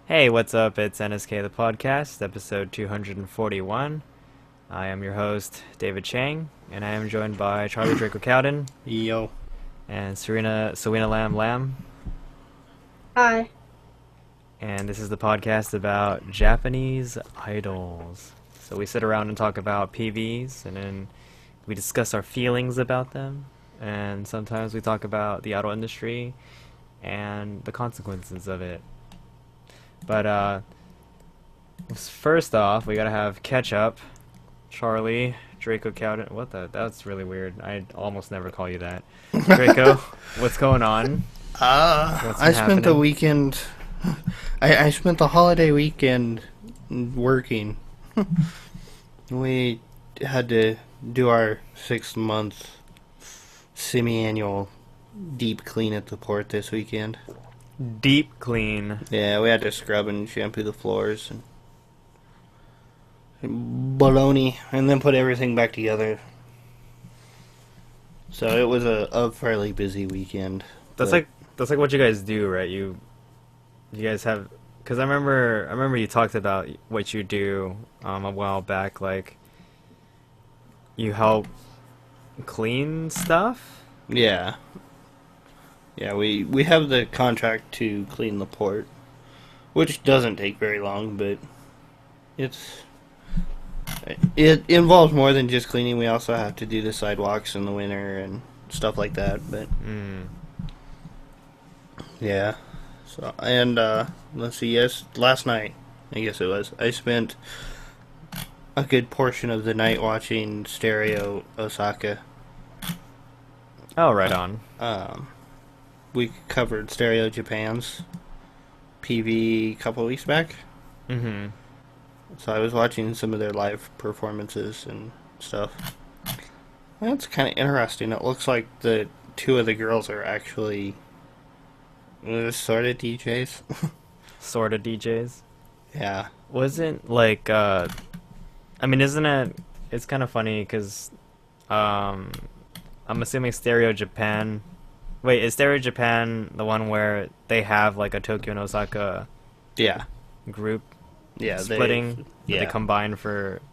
Hey, what's up? It's NSK the Podcast, episode 241. I am your host, David Chang, and I am joined by Charlie Draco Cowden Yo. and Serena Lamb Lamb. Hi. And this is the podcast about Japanese idols. So we sit around and talk about PVs, and then we discuss our feelings about them, and sometimes we talk about the idol industry and the consequences of it. But first off, we gotta have ketchup. Charlie, Draco Cowden. What the? That's really weird. I almost never call you that. Draco, what's going on? What's been I spent the happening? weekend. I spent the holiday weekend working. We had to do our 6 month semi-annual deep clean at the port this weekend. Deep clean. Yeah, we had to scrub and shampoo the floors and baloney, and then put everything back together. So it was a fairly busy weekend. That's but- like that's like what you guys do, right? You guys have, because I remember you talked about what you do a while back. Like you help clean stuff. Yeah. Yeah, we have the contract to clean the port, which doesn't take very long, but it's it involves more than just cleaning. We also have to do the sidewalks in the winter and stuff like that. But Mm. yeah, so and let's see. Yes, last night I guess it was. I spent a good portion of the night watching Stereo Osaka. Oh, right on. Um, we covered Stereo Japan's PV a couple weeks back. Mm-hmm. So I was watching some of their live performances and stuff. That's kind of interesting. It looks like the two of the girls are actually sort of DJs. Sort of DJs. Yeah. Wasn't like I mean, isn't it? It's kind of funny because um, I'm assuming Stereo Japan. Wait, is Stereo Japan the one where they have like a Tokyo and Osaka Yeah. group Yeah. splitting? Yeah. Do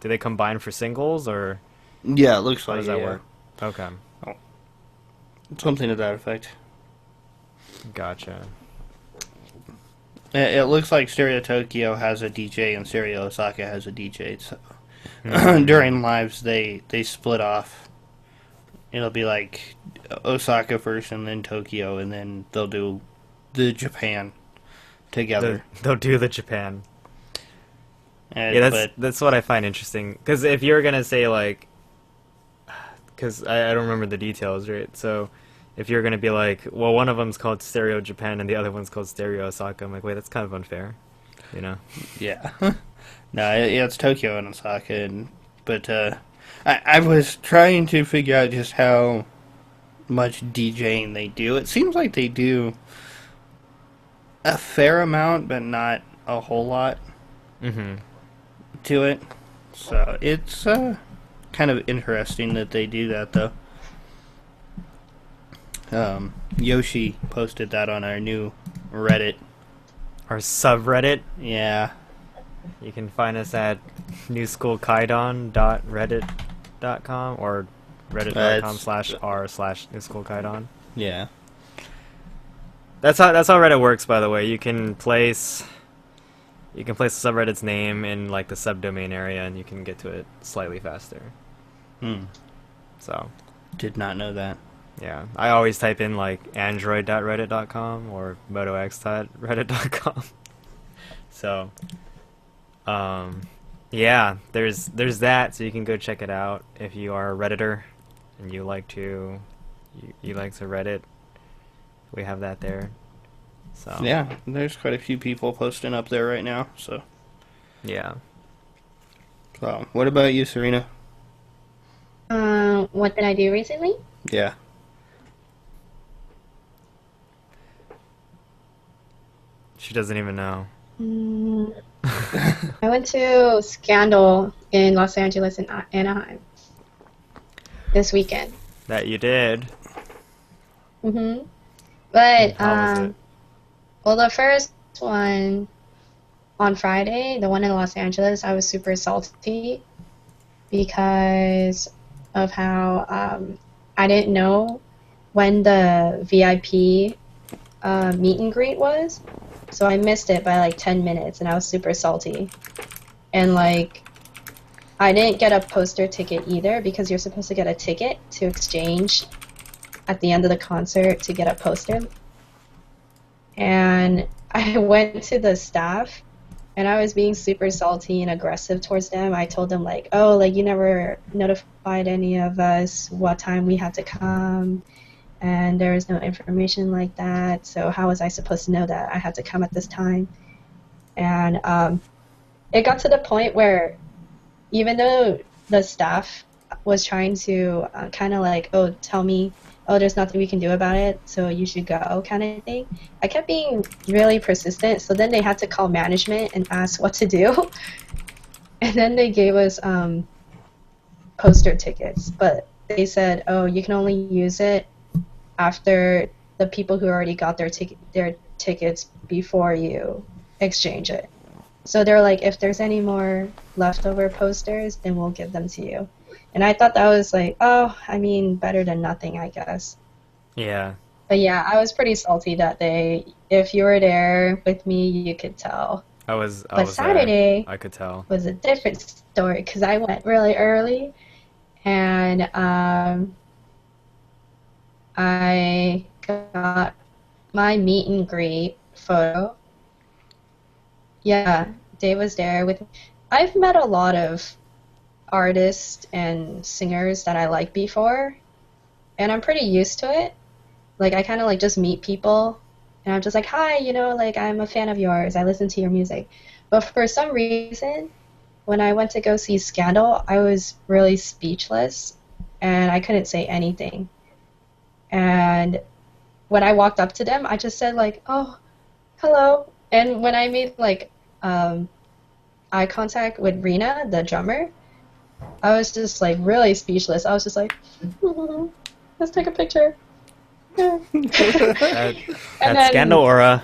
they combine for singles, or Yeah, it looks how like does that yeah. work? Okay, Something to that effect. gotcha. It looks like Stereo Tokyo has a DJ and Stereo Osaka has a DJ. So Hmm. during lives, they split off. It'll be like Osaka first and then Tokyo, and then they'll do the Japan together. They'll do the Japan. And, Yeah, but that's what I find interesting. Because if you're gonna say like, because I don't remember the details, right? So if you're gonna be like, well, one of them's called Stereo Japan and the other one's called Stereo Osaka, I'm like, wait, that's kind of unfair, you know? yeah, no, it's Tokyo and Osaka, but I was trying to figure out just how much DJing they do. It seems like they do a fair amount, but not a whole lot Mm-hmm. to it. So it's kind of interesting that they do that, though. Yoshi posted that on our new Reddit. Our subreddit, Yeah, you can find us at newschoolkaidon.reddit.com or it's- reddit.com/r/newschoolkaidon. yeah. That's how Reddit works, by the way. You can place the subreddit's name in like the subdomain area, and you can get to it slightly faster. So, Did not know that. yeah, I always type in like android.reddit.com or motox.reddit.com. So, yeah, there's that, so you can go check it out if you are a Redditor and you like to Reddit. We have that there. So, Yeah, there's quite a few people posting up there right now. So, yeah. what about you, Serena? What did I do recently? Yeah. She doesn't even know. Mm, I went to Scandal in Los Angeles and Anaheim this weekend. That you did. Mm-hmm. But How was it? well, the first one on Friday, the one in Los Angeles, I was super salty because of how I didn't know when the VIP meet and greet was. So I missed it by like 10 minutes and I was super salty. And like, I didn't get a poster ticket either because you're supposed to get a ticket to exchange at the end of the concert to get a poster. And I went to the staff and I was being super salty and aggressive towards them. I told them like, oh, like you never notified any of us what time we had to come, and there was no information like that. So how was I supposed to know that I had to come at this time? And it got to the point where even though the staff was trying to kind of like, oh, tell me, oh, there's nothing we can do about it, so you should go kind of thing, I kept being really persistent, so then they had to call management and ask what to do. And then they gave us poster tickets, but they said, oh, you can only use it after the people who already got their tickets before you exchange it. So they're like, if there's any more leftover posters, then we'll give them to you. And I thought that was like, oh, I mean, better than nothing, I guess. Yeah. But yeah, I was pretty salty that day. If you were there with me, you could tell. I was But Saturday there. I could tell. was a different story because I went really early and I got my meet and greet photo. Yeah, Dave was there with. I've met a lot of artists and singers that I like before, and I'm pretty used to it. Like I kind of like just meet people, and I'm just like, hi, you know, like I'm a fan of yours. I listen to your music. But for some reason, when I went to go see Scandal, I was really speechless, and I couldn't say anything. And when I walked up to them, I just said like, oh, hello. And when I made like eye contact with Rena, the drummer, I was just like really speechless. I was just like, let's take a picture. That then, Scandal aura.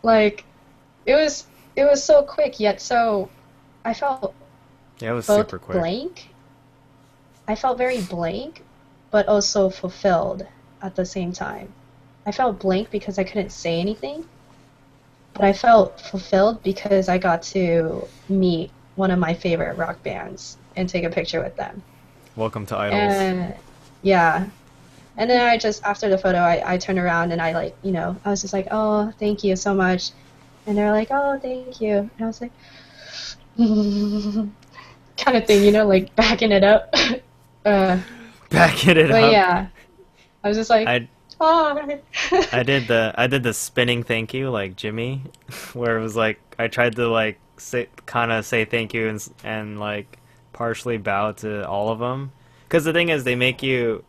Like, it was so quick yet so. I felt Yeah, it was both super quick. blank. I felt very blank, but also fulfilled at the same time. I felt blank because I couldn't say anything, but I felt fulfilled because I got to meet one of my favorite rock bands and take a picture with them. Welcome to Idols. And yeah. And then I just, after the photo, I turned around and I like, you know, I was just like, oh, thank you so much. And they're like, oh, thank you. And I was like, kind of thing, you know, like backing it up. Backing it But up. yeah, I was just like, oh. I did the spinning thank you like Jimmy, where it was like I tried to like say thank you and like partially bow to all of them, because the thing is they make you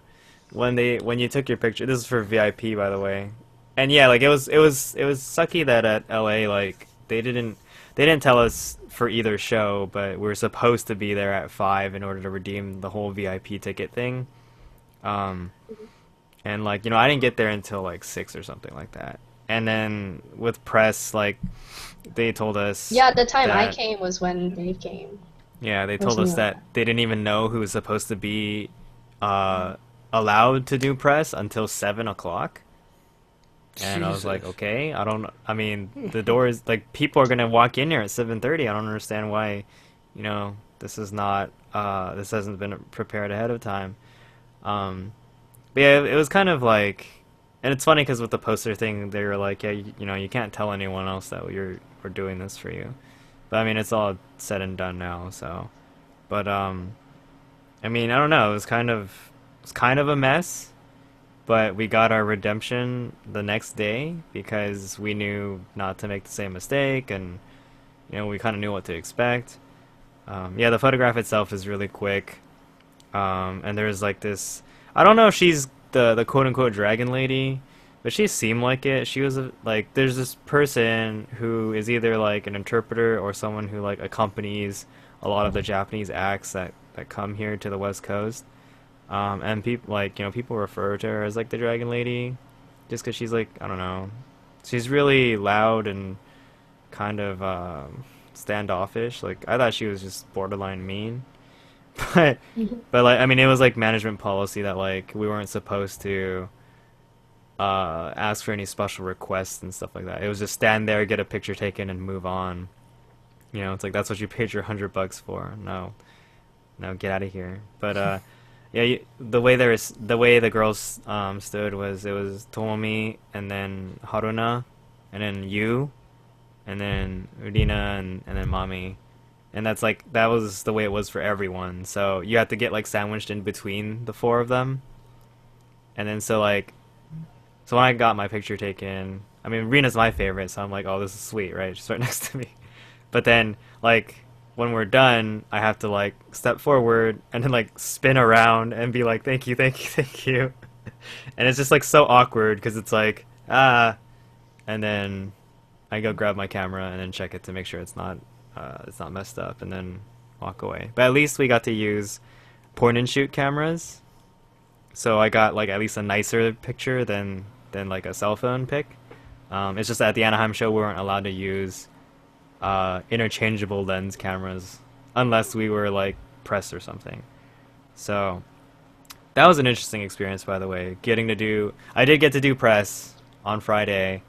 when you took your picture. This is for VIP, by the way, and yeah, like it was sucky that at LA like they didn't tell us for either show, but we were supposed to be there at 5 in order to redeem the whole VIP ticket thing. And like, you know, I didn't get there until like 6 or something like that. And then with press, like they told us Yeah, the time I that- came was when Dave came. Yeah, they Or told us something like that they didn't even know who was supposed to be allowed to do press until 7 o'clock. And I was like, Jesus. okay, I mean, the door is, like, people are going to walk in here at 7:30. I don't understand why, you know, this hasn't been prepared ahead of time. But yeah, it was kind of like, and it's funny because with the poster thing, they were like, yeah, you know, you can't tell anyone else that we're doing this for you. But I mean, it's all said and done now, so. But, I mean, I don't know, it was kind of a mess. But we got our redemption the next day because we knew not to make the same mistake, and you know we kind of knew what to expect. Yeah, the photograph itself is really quick, and there's like this. I don't know if she's the quote unquote dragon lady, but she seemed like it. She was like there's this person who is either like an interpreter or someone who like accompanies a lot of the Japanese acts that come here to the West Coast. And people like, you know, people refer to her as like the Dragon Lady, just because she's like, I don't know, she's really loud and kind of standoffish. Like I thought she was just borderline mean. But like I mean it was like management policy that like we weren't supposed to ask for any special requests and stuff like that. It was just stand there, get a picture taken, and move on. You know, it's like that's what you paid your $100 for. No, no, get out of here. But yeah, the way the girls stood was it was Tomomi and then Haruna, and then you, and then Udina and then Mami, and that's like that was the way it was for everyone. So you had to get like sandwiched in between the four of them, and then so when I got my picture taken, I mean Rina's my favorite, so I'm like, oh, this is sweet, right? She's right next to me. But then like when we're done, I have to like step forward and then like spin around and be like, thank you, thank you, thank you. And it's just like so awkward because it's like, and then I go grab my camera and then check it to make sure it's not messed up and then walk away. But at least we got to use point and shoot cameras. So I got like at least a nicer picture than like a cell phone pic. It's just that at the Anaheim show we weren't allowed to use interchangeable lens cameras unless we were like press or something. So that was an interesting experience, by the way. I did get to do press on Friday,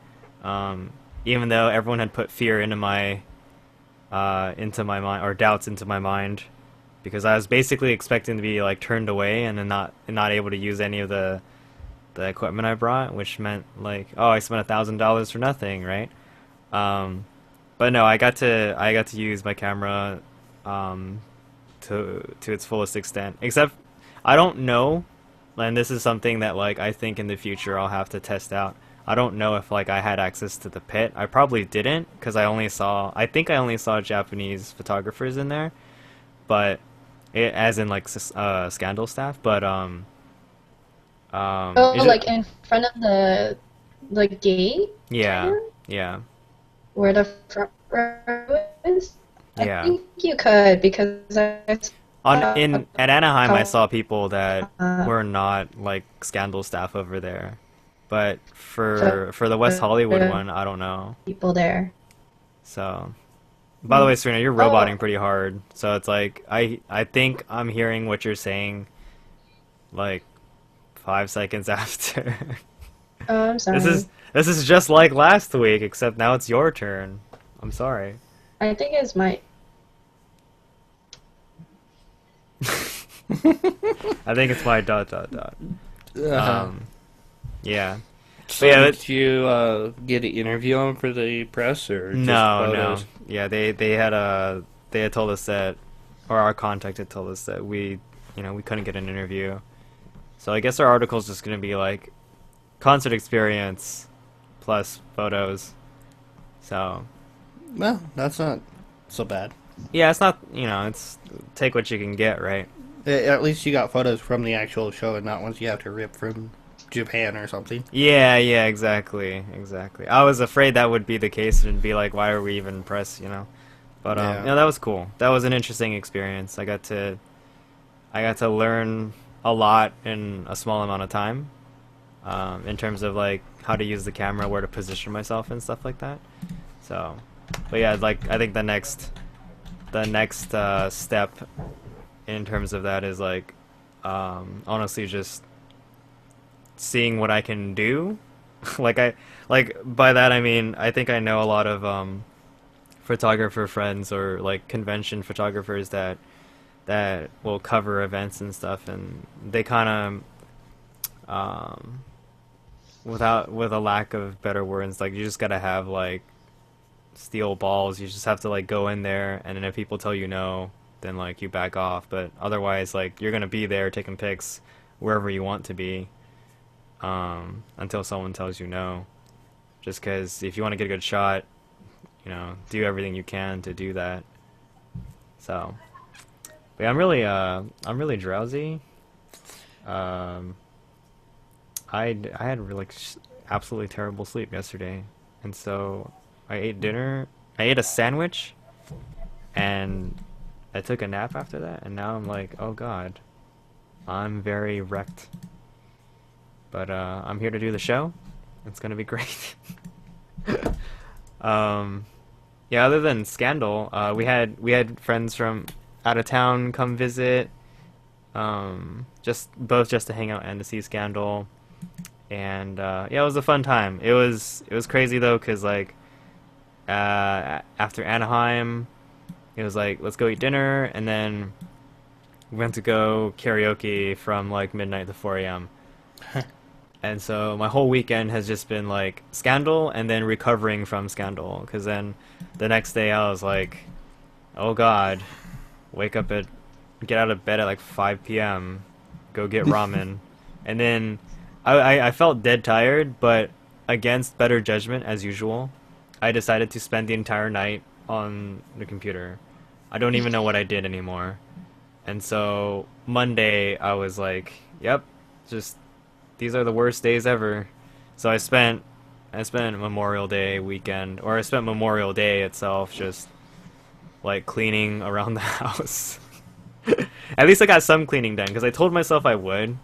even though everyone had put fear into my mind, or doubts into my mind, because I was basically expecting to be like turned away and then not able to use any of the equipment I brought, which meant like, oh, I spent $1,000 for nothing, right? But no, I got to use my camera to its fullest extent. Except I don't know, and this is something that like I think in the future I'll have to test out. I don't know if like I had access to the pit. I probably didn't, because I think I only saw Japanese photographers in there, but as in like Scandal staff. But like in front of the gate. Yeah, kinda? yeah. Where the front row is? Yeah. I think you could, because At Anaheim, I saw people that were not like Scandal staff over there, but for the West Hollywood one, I don't know. People there. So, by the way, Serena, you're roboting pretty hard. So it's like I think I'm hearing what you're saying, like 5 seconds after. Oh, I'm sorry. This is just like last week, except now it's your turn. I'm sorry. I think it's my... I think it's my ... Yeah. So yeah, did you get an interview on for the press, or just No. photos? Yeah, they had told us that, or our contact had told us that we couldn't get an interview. So I guess our article's just gonna be like concert experience plus photos. So Well, that's not so bad. yeah, it's not, it's take what you can get, right? At least you got photos from the actual show and not ones you have to rip from Japan or something. Yeah, exactly. I was afraid that would be the case and be like, why are we even press, But Yeah. that was cool. That was an interesting experience. I got to learn a lot in a small amount of time, in terms of like how to use the camera, where to position myself and stuff like that. So, but yeah, like I think the next step in terms of that is like honestly just seeing what I can do. By that I mean I think I know a lot of photographer friends or like convention photographers that will cover events and stuff, and they kind of with a lack of better words, like you just gotta have like steel balls. You just have to like go in there, and then if people tell you no, then like you back off. But otherwise, like you're gonna be there taking pics wherever you want to be, until someone tells you no. Just because if you want to get a good shot, do everything you can to do that. So, but yeah, I'm really drowsy. I had really absolutely terrible sleep yesterday, and so I ate dinner. I ate a sandwich, and I took a nap after that, and now I'm like, oh god, I'm very wrecked. But I'm here to do the show. It's gonna be great. Yeah, other than Scandal, we had friends from out of town come visit, just to hang out and to see Scandal, and yeah, it was a fun time. It was crazy though, cause like after Anaheim, it was like let's go eat dinner, and then we went to go karaoke from like midnight to 4 a.m. And so my whole weekend has just been like Scandal and then recovering from Scandal. Because then the next day I was like, oh God, get out of bed at like 5 p.m., go get ramen. And then I felt dead tired, but against better judgment as usual, I decided to spend the entire night on the computer. I don't even know what I did anymore. And so Monday I was like, yep, just these are the worst days ever. So I spent Memorial Day weekend, or I spent Memorial Day itself just like cleaning around the house. At least I got some cleaning done because I told myself I would.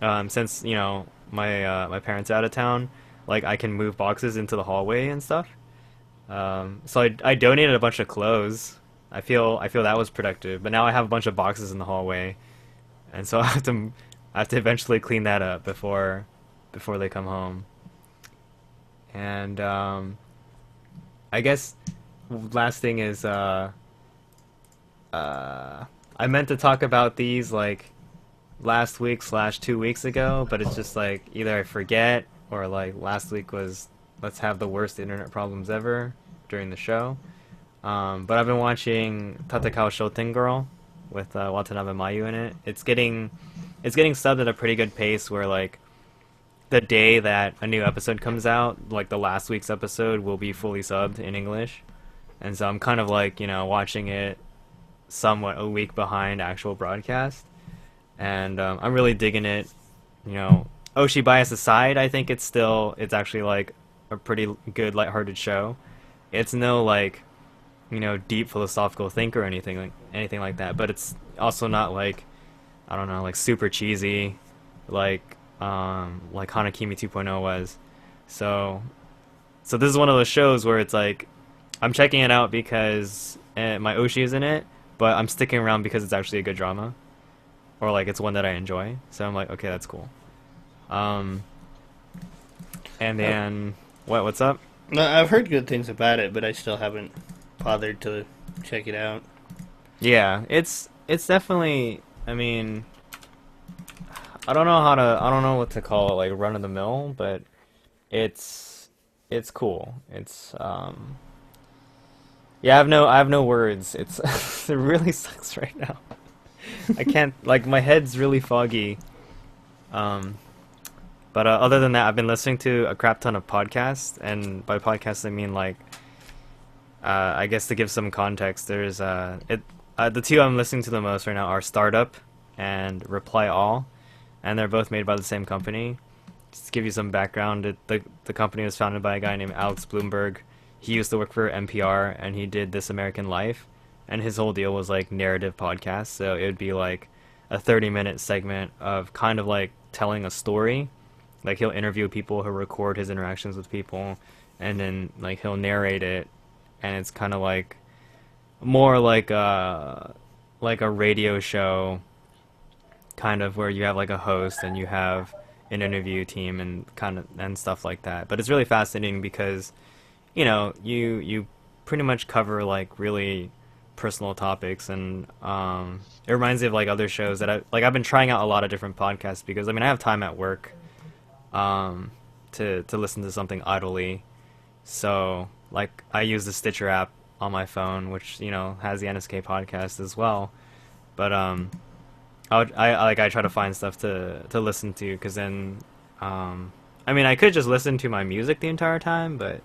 Since my parents are out of town, like I can move boxes into the hallway and stuff. So I donated a bunch of clothes. I feel that was productive, but now I have a bunch of boxes in the hallway, and so I have to eventually clean that up before they come home. And I guess last thing is I meant to talk about these like last week slash 2 weeks ago, but it's just like either I forget or like last week was let's have the worst internet problems ever during the show. But I've been watching Tatakao Shoten Girl with Watanabe Mayu in it. It's getting subbed at a pretty good pace where like the day that a new episode comes out, like the last week's episode will be fully subbed in English. And so I'm kind of like, watching it somewhat a week behind actual broadcast. And I'm really digging it. Oshi bias aside, I think it's actually like a pretty good lighthearted show. It's no like, deep philosophical think or anything like that, but it's also not like, I don't know, like super cheesy like Hanakimi 2.0 was. So this is one of those shows where it's like I'm checking it out because my Oshi is in it, but I'm sticking around because it's actually a good drama, or like it's one that I enjoy. So I'm like, okay, that's cool. And then what's up? No, I've heard good things about it, but I still haven't bothered to check it out. Yeah, it's definitely. I mean, I don't know what to call it, like run of the mill, but it's cool. It's yeah, I have no words. It really sucks right now. I can't, like, my head's really foggy. But other than that, I've been listening to a crap ton of podcasts, and by podcasts I mean like I guess to give some context, there's the two I'm listening to the most right now are Startup and Reply All, and they're both made by the same company. Just to give you some background, the company was founded by a guy named Alex Bloomberg. He used to work for NPR, and he did This American Life, and his whole deal was like narrative podcasts. So it would be like a 30-minute segment of kind of like telling a story. Like he'll interview people, he'll record his interactions with people, and then like he'll narrate it, and it's kind of like more like a radio show, kind of where you have like a host and you have an interview team and stuff like that. But it's really fascinating because you pretty much cover like really personal topics, and it reminds me of like other shows that I've been trying out a lot of different podcasts because I have time at work to listen to something idly. So like I use the Stitcher app on my phone, which has the NSK podcast as well. But I try to find stuff to listen to, because then I could just listen to my music the entire time, but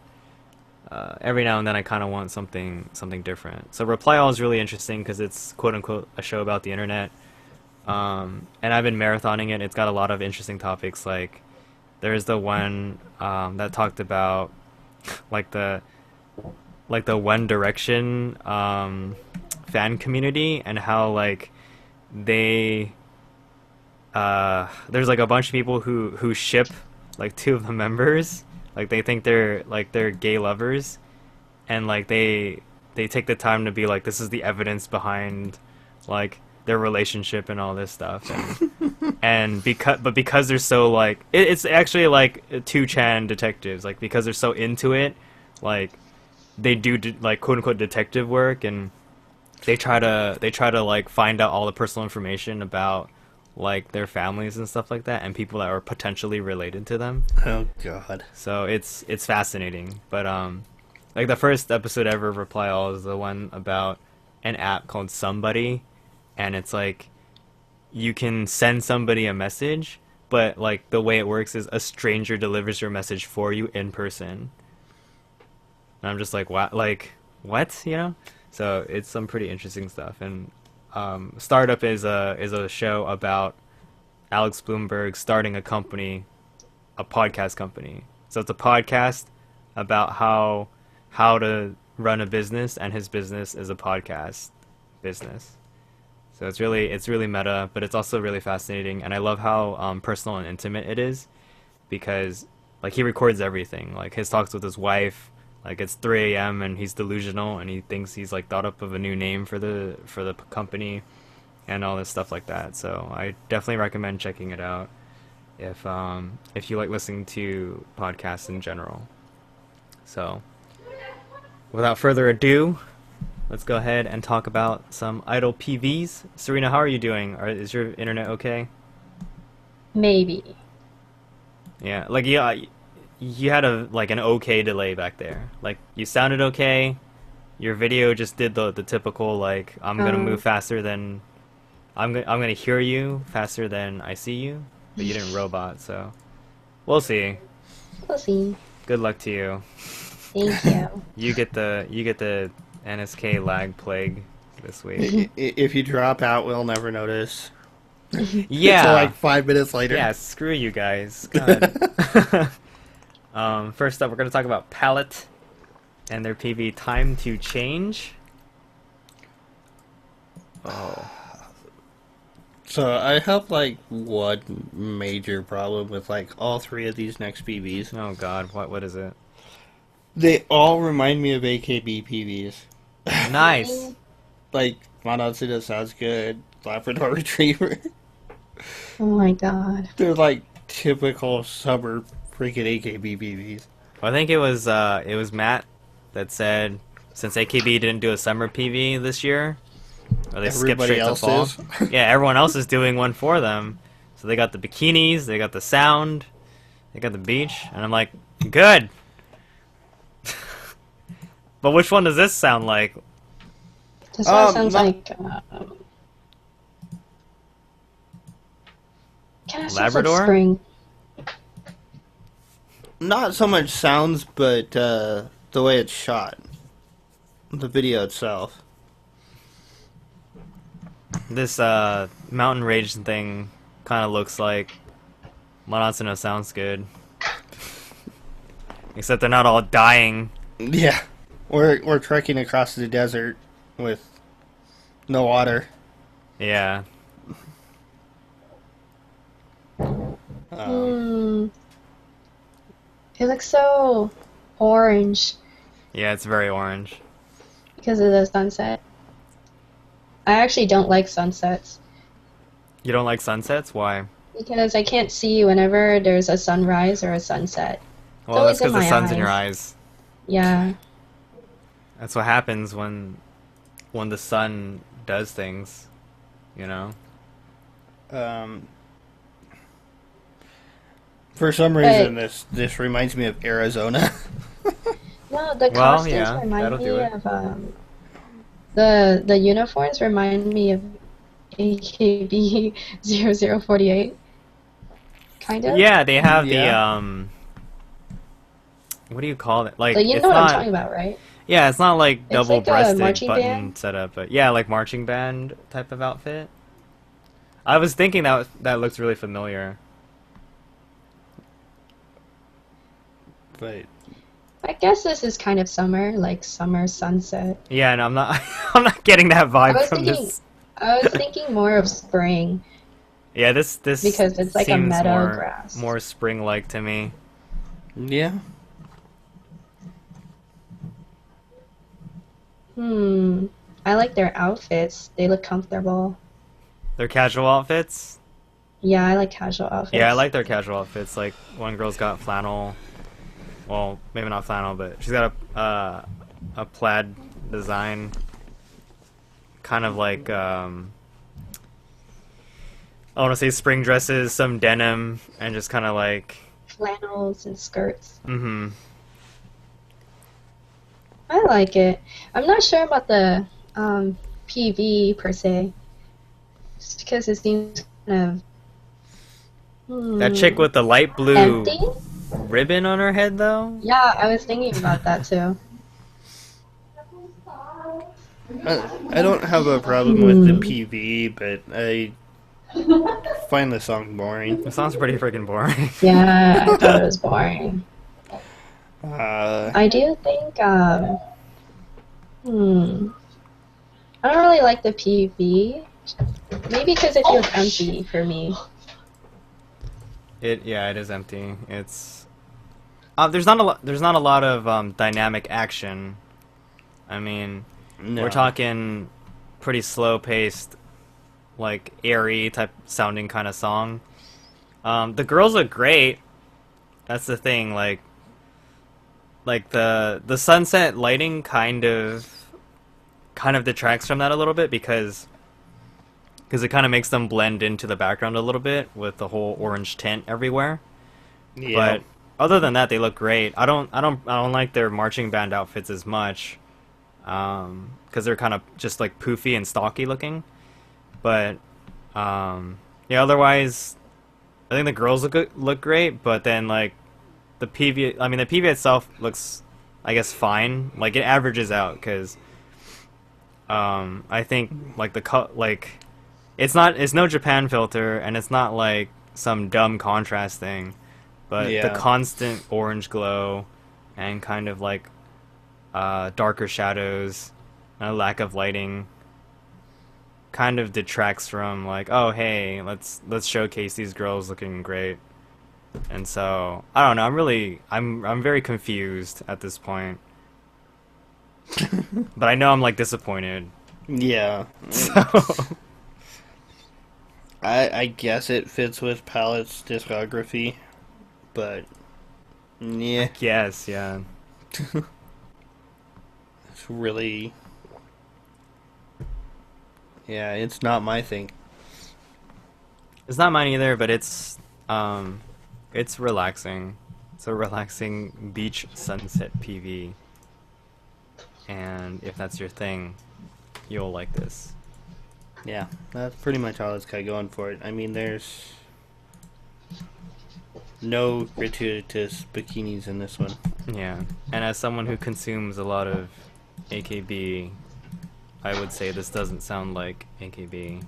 every now and then I kind of want something different. So Reply All is really interesting because it's quote unquote a show about the internet, and I've been marathoning it. It's got a lot of interesting topics. Like there's the one that talked about like the One Direction fan community, and how like they there's like a bunch of people who ship like two of the members, like they think they're gay lovers, and like they take the time to be like, this is the evidence behind like their relationship and all this stuff, and because they're so like it's actually like 2chan detectives, like because they're so into it, like they do like quote unquote detective work, and they try to like find out all the personal information about like their families and stuff like that, and people that are potentially related to them. Oh God. So it's fascinating. But like the first episode ever of Reply All is the one about an app called Somebody, and it's like you can send somebody a message, but like the way it works is a stranger delivers your message for you in person. And I'm just like, what, you know? So it's some pretty interesting stuff. And Startup is a show about Alex Bloomberg starting a company, a podcast company. So it's a podcast about how to run a business, and his business is a podcast business. So it's really meta, but it's also really fascinating, and I love how personal and intimate it is, because like he records everything, like his talks with his wife. Like it's 3 a.m. and he's delusional, and he thinks he's like thought up of a new name for the company, and all this stuff like that. So I definitely recommend checking it out if you like listening to podcasts in general. So without further ado, let's go ahead and talk about some idol PVs. Serena, how are you doing? Is your internet okay? Maybe. Yeah, like you had an okay delay back there. Like you sounded okay. Your video just did the typical like I'm gonna move faster than I'm gonna hear you faster than I see you, but you didn't robot. So we'll see. We'll see. Good luck to you. Thank you. You get the NSK lag plague this week. If you drop out, we'll never notice. Yeah. Until like 5 minutes later. Yeah. Screw you guys. God. First up, we're going to talk about Palet and their PV Time to Change. Oh. So I have like one major problem with like all three of these next PVs. Oh God, what is it? They all remind me of AKB PVs. Nice. Like Monotsuno sounds good. Labrador Retriever. Oh my God. They're like typical summer freaking AKB PVs. I think it was Matt that said since AKB didn't do a summer PV this year, or they skipped straight to fall. Yeah, everyone else is doing one for them. So they got the bikinis, they got the sound, they got the beach, and I'm like, good. But which one does this sound like? This one sounds like Labrador? Spring. Not so much sounds, but the way it's shot. The video itself. This Mountain Rage thing kind of looks like Monotsuno sounds good. Except they're not all dying. Yeah. We're trekking across the desert with no water. Yeah. It looks so orange Yeah, it's very orange. because of the sunset. I actually don't like sunsets You don't like sunsets? Why? because I can't see whenever there's a sunrise or a sunset. Well, always that's in because the my sun's in your eyes. eyes. Yeah. That's what happens when the sun does things, you know? For some reason, this reminds me of Arizona. No, the Well, costumes yeah, remind that'll me do it. of the uniforms remind me of AKB 0048. Kind of. Yeah, they have Yeah. the what do you call it? Like So you it's know what I'm not talking about, right? Yeah, it's not like It's like a double-breasted marching button band? setup, but yeah, like marching band type of outfit. I was thinking that looks really familiar. But I guess this is kind of summer, like summer sunset. Yeah, and I'm not I'm not getting that I vibe was from thinking, this. I was thinking more of spring. Yeah, this Because it's like a seems meadow grass. more spring-like to me. yeah. Hmm. I like their outfits. They look comfortable. Their casual outfits? Yeah, I like casual Yeah, I outfits. like their casual outfits. Like, one girl's got flannel. Well, maybe not flannel, but she's got a plaid design. Kind of like, I want to say spring dresses, some denim, and just kind of like, Flannels and skirts. mm-hmm. I like it. I'm not sure about the PV per se, just because it seems kind That chick of with the light blue empty. ribbon on her head, though? Yeah, I was thinking about that too. I don't have a problem with the PV, but I find the song boring. The song's pretty freaking boring. Yeah, I thought it was boring. Uh, I do think, I don't really like the PV. Maybe because it feels empty for me. Yeah, it is empty. It's there's not a lot of dynamic action. I mean, no. we're talking pretty slow paced, like airy type sounding kind of song. The girls look great. That's the thing. Like the sunset lighting kind of detracts from that a little bit because it kind of makes them blend into the background a little bit with the whole orange tint everywhere. Yeah. But other than that, they look great. I don't like their marching band outfits as much, because they're kind of just like poofy and stocky looking. But yeah, otherwise, I think the girls look great. But then like the PV itself looks, I guess, fine. Like it averages out because I think like it's no Japan filter and it's not like some dumb contrast thing. But Yeah. the constant orange glow and kind of like darker shadows and a lack of lighting kind of detracts from like, oh hey, let's showcase these girls looking great. And so I don't know, I'm very confused at this point. But I know I'm like disappointed. Yeah. So I guess it fits with Palet's discography, but yeah, yes, yeah. it's really, yeah, it's not my thing. It's not mine either, but it's relaxing. It's a relaxing beach sunset PV. And if that's your thing, you'll like this. Yeah, that's pretty much all it's got going for it. I mean, there's no gratuitous bikinis in this one. Yeah. And as someone who consumes a lot of AKB, I would say this doesn't sound like AKB.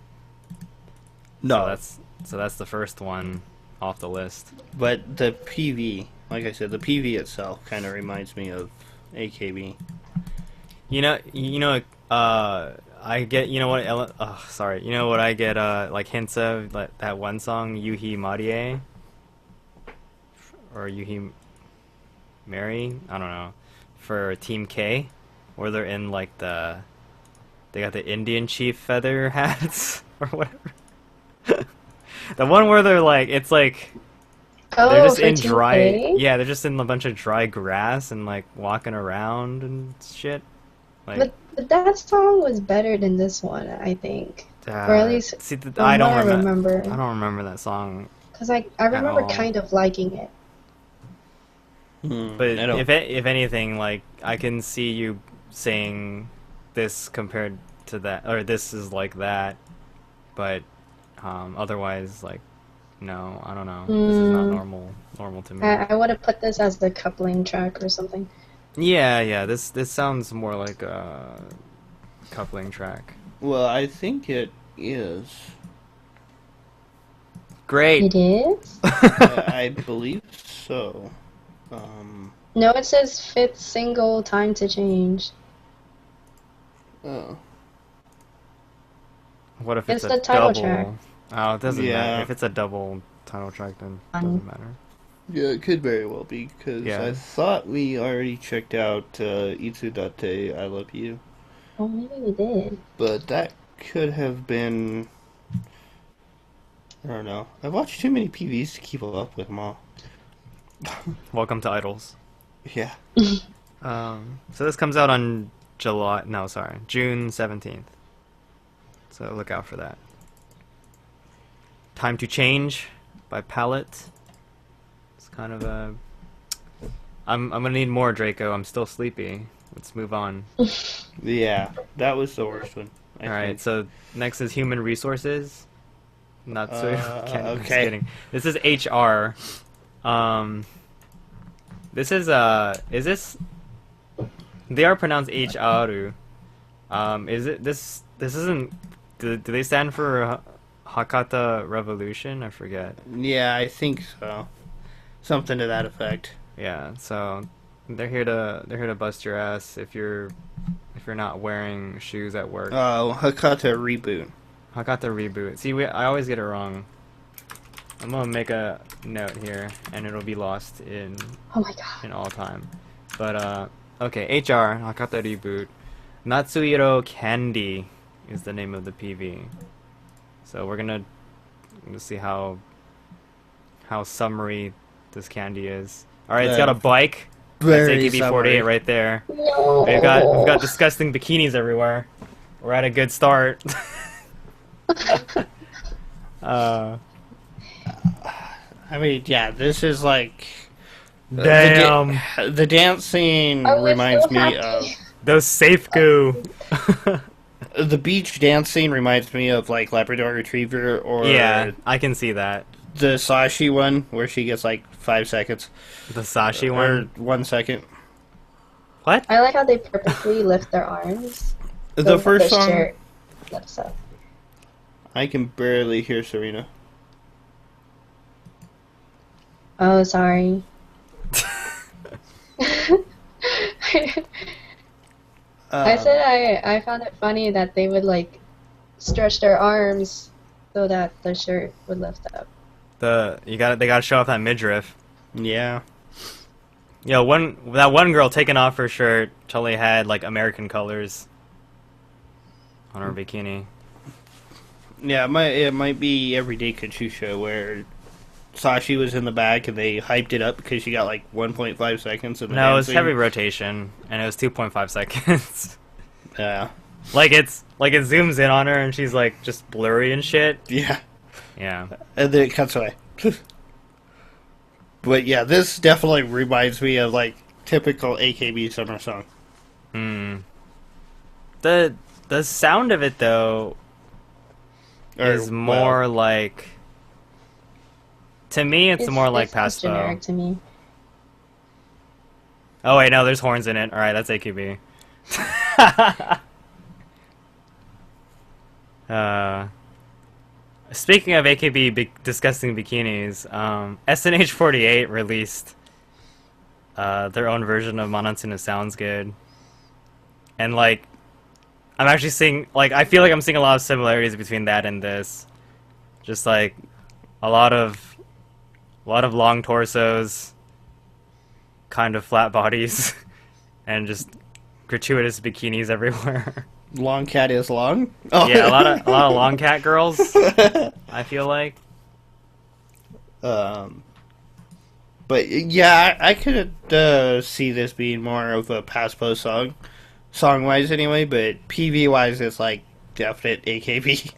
No, So that's the first one off the list. but the PV, like I said, the PV itself kind of reminds me of AKB. I get, you know what, sorry, you know what I get, like hints of, like that one song, Yuhi Marie, or Yuhi Mary, I don't know, for Team K, where they're in like they got the Indian chief feather hats, or whatever. The one where they're like, it's like, they're Oh, just for in Team dry, K? yeah, they're just in a bunch of dry grass and like walking around and shit. Like, But that song was better than this one, I think. Or at least see, from I don't what I remember. remember. I don't remember that song. Because I remember all. kind of liking it. But I don't. if anything, like I can see you saying this compared to that, or this is like that. But otherwise, like, no, I don't know. This is not normal to me. I would have put this as the coupling track or something. Yeah. This sounds more like a coupling track. Well, I think it is. Great. It is? I believe so. No, it says fifth single, Time to Change. Oh. What if It's it's a the title double? track. Oh, it doesn't Yeah. matter. If it's a double title track, then it doesn't matter. Yeah, it could very well be, because Yeah. I thought we already checked out Itsudate, I Love You. Oh, maybe we did. But that could have been. I don't know. I've watched too many PVs to keep up with them all. Welcome to Idols. Yeah. So this comes out on June 17th. So look out for that. Time to Change by Palet. It's kind of a... I'm gonna need more, Draco. I'm still sleepy. Let's move on. Yeah, that was the worst one. Alright, so next is Human Resources. Not so... okay. Just kidding. This is HR. This is this... They are pronounced HRU. Is it... This isn't... Do they stand for Hakata Revolution? I forget. Yeah, I think so. Something to that effect. Yeah, so they're here to bust your ass if you're not wearing shoes at work. Oh, Hakata Reboot. Hakata Reboot. See, I always get it wrong. I'm gonna make a note here, and it'll be lost in Oh my god. in all time. But okay, HR Hakata Reboot. Natsuhiro Candy is the name of the PV. So we're gonna see how summary this candy is. All right, it's got a bike. That's AKB48 right there. No. We've got disgusting bikinis everywhere. We're at a good start. I mean, yeah, this is like... Damn. The dance scene I was reminds so me happy. of... Those safe goo. The beach dance scene reminds me of, like, Labrador Retriever or... Yeah, I can see that. The Sashi one, where she gets, like, 5 seconds. The Sashi Or one. 1 second. What? I like how they purposely lift their arms. The so first the song, shirt lifts up. I can barely hear Serena. Oh, sorry. I said I found it funny that they would like stretch their arms so that the shirt would lift up. They gotta show off that midriff. Yeah. Yo, that one girl taking off her shirt totally had like American colors on her bikini. Yeah, it might be Everyday Katusha where Sashi was in the back and they hyped it up because she got like 1.5 seconds of the No, it was dancing. heavy rotation, and it was 2.5 seconds. Yeah. Like it zooms in on her, and she's like just blurry and shit. Yeah. Yeah. And then it cuts away. But yeah, this definitely reminds me of like typical AKB summer song. The sound of it though is more like, to me it's more like it sounds Paspo. generic to me. Oh wait, no, there's horns in it. All right, that's AKB. Speaking of AKB disgusting bikinis, SNH48 released their own version of Manatsuna Sounds Good, and like, I'm actually seeing, like, I feel like I'm seeing a lot of similarities between that and this. Just like a lot of long torsos, kind of flat bodies, and just gratuitous bikinis everywhere. Long cat is long. Oh. Yeah, a lot of long cat girls. I feel like. But yeah, I could see this being more of a Paspo song wise anyway. But PV wise, it's like definite AKB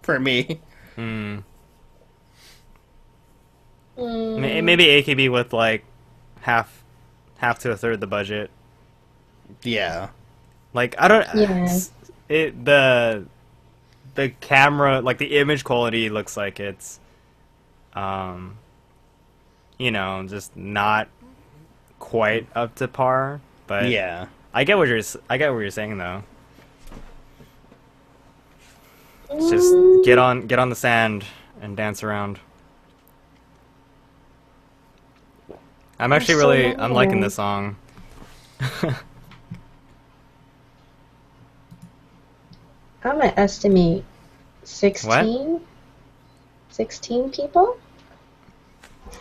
for me. Maybe AKB with like half to a third the budget. Yeah. Like, I don't. Yeah. The camera, like the image quality, looks like it's, just not quite up to par. But Yeah. I get what you're saying though. It's just get on the sand and dance around. I'm actually I'm liking this song. I'm gonna estimate 16? What? 16 people?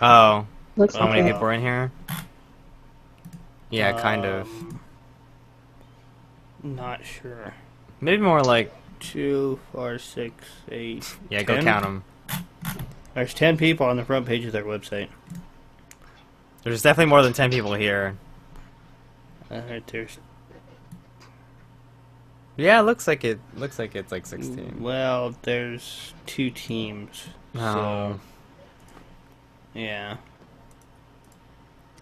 Oh, Looks how like many it. people are in here? Yeah, kind of. Not sure. Maybe more like 2, 4, 6, 8. yeah. 10? Go count them. There's 10 people on the front page of their website. There's definitely more than 10 people here. There's Yeah, it looks like it. Looks like it's like 16. well, there's 2 teams. Oh. So yeah.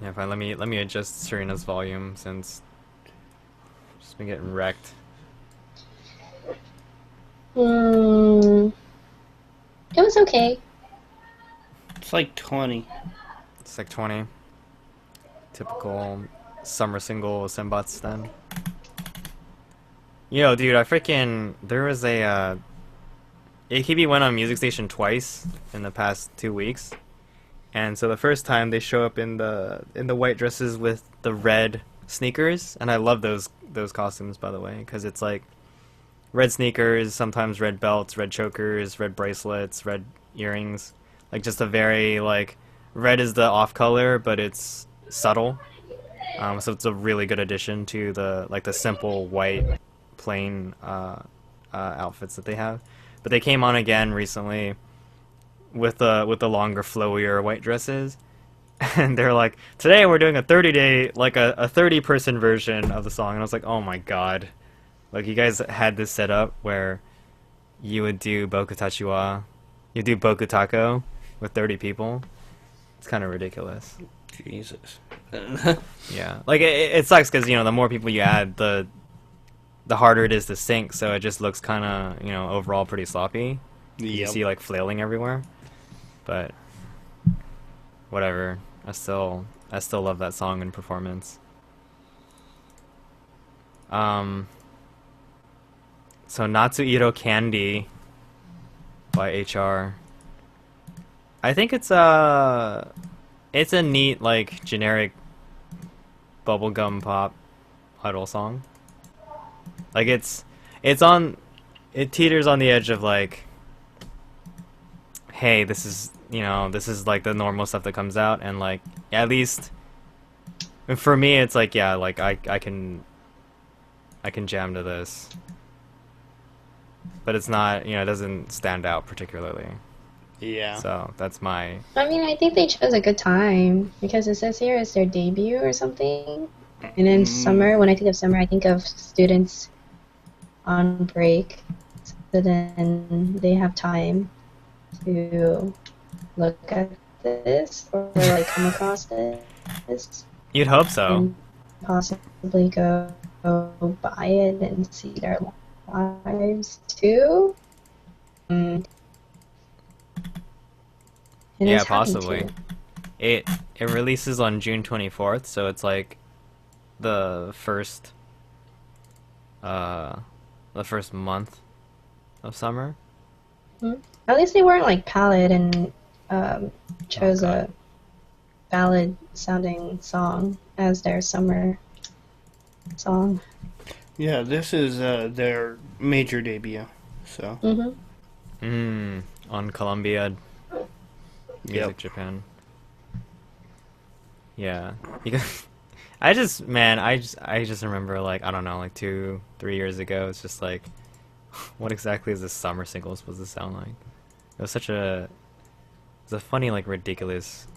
Yeah, fine. Let me adjust Serena's volume since she's been getting wrecked. It was okay. It's like 20. It's like 20. Typical summer single Simbots then. Yo, dude, there was a AKB went on Music Station twice in the past 2 weeks. And so the first time they show up in the white dresses with the red sneakers, and I love those costumes, by the way, because it's like red sneakers, sometimes red belts, red chokers, red bracelets, red earrings, like just a very like red is the off color, but it's subtle. So it's a really good addition to the simple white plain outfits that they have. But they came on again recently with the longer, flowier white dresses, and they're like, today we're doing a 30-day, like a 30-person version of the song, and I was like, oh my god, like you guys had this set up where you would do Bokutachiwa, you do Bokutako with 30 people. It's kind of ridiculous. Jesus. Yeah, like it sucks because the more people you add, the harder it is to sync, so it just looks kind of overall pretty sloppy. You see like flailing everywhere. But whatever. I still love that song and performance. So Natsuhiro Candy by HR. I think it's a neat like generic bubblegum pop idol song. Like it teeters on the edge of like, hey, this is like the normal stuff that comes out, and like at least for me it's like, yeah, like I can jam to this, but it's not, it doesn't stand out particularly. Yeah. So that's my. I mean, I think they chose a good time because it says here it's their debut or something. And in summer, when I think of summer, I think of students on break, so then they have time to look at this or like come across this. You'd hope so. And possibly go buy it and see their lives too. And Yeah, it's happy possibly. to. It releases on June 24th, so it's like the first month of summer. At least they weren't like Palet and chose a ballad sounding song as their summer song. Yeah, this is their major debut. So. On Columbia Music Yep. Japan. Yeah. Because I just remember like, I don't know, like 2-3 years ago, it's just like, what exactly is this summer single supposed to sound like? It was a funny, like, ridiculous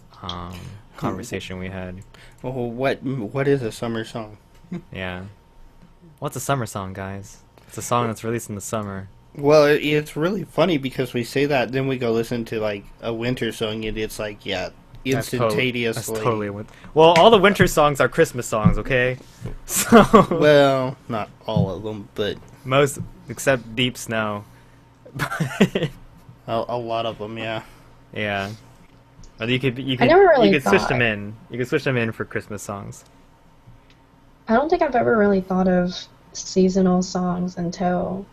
conversation we had. Oh, what is a summer song? Yeah. What's a summer song, guys? It's a song that's released in the summer. Well, it's really funny because we say that, then we go listen to like a winter song, and it's like, yeah, instantaneously. That's totally well, all the winter songs are Christmas songs, okay? So Well, not all of them, but most except Deep Snow. a lot of them, yeah. Yeah. Or you could never really you could switch thought- them in. You could switch them in for Christmas songs. I don't think I've ever really thought of seasonal songs until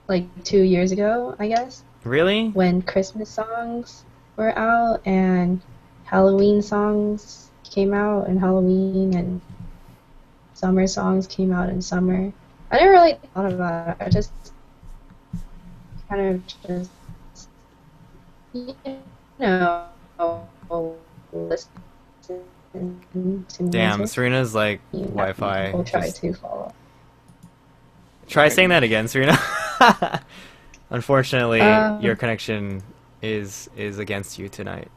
like 2 years ago, I guess, Really? when Christmas songs were out and Halloween songs came out in Halloween and summer songs came out in summer. I never really thought about it. I just kind of just, you know, listen to Damn, music. Serena's like That Wi-Fi. people try Just to follow. try saying that again, Serena. Unfortunately, your Um, connection is against you tonight.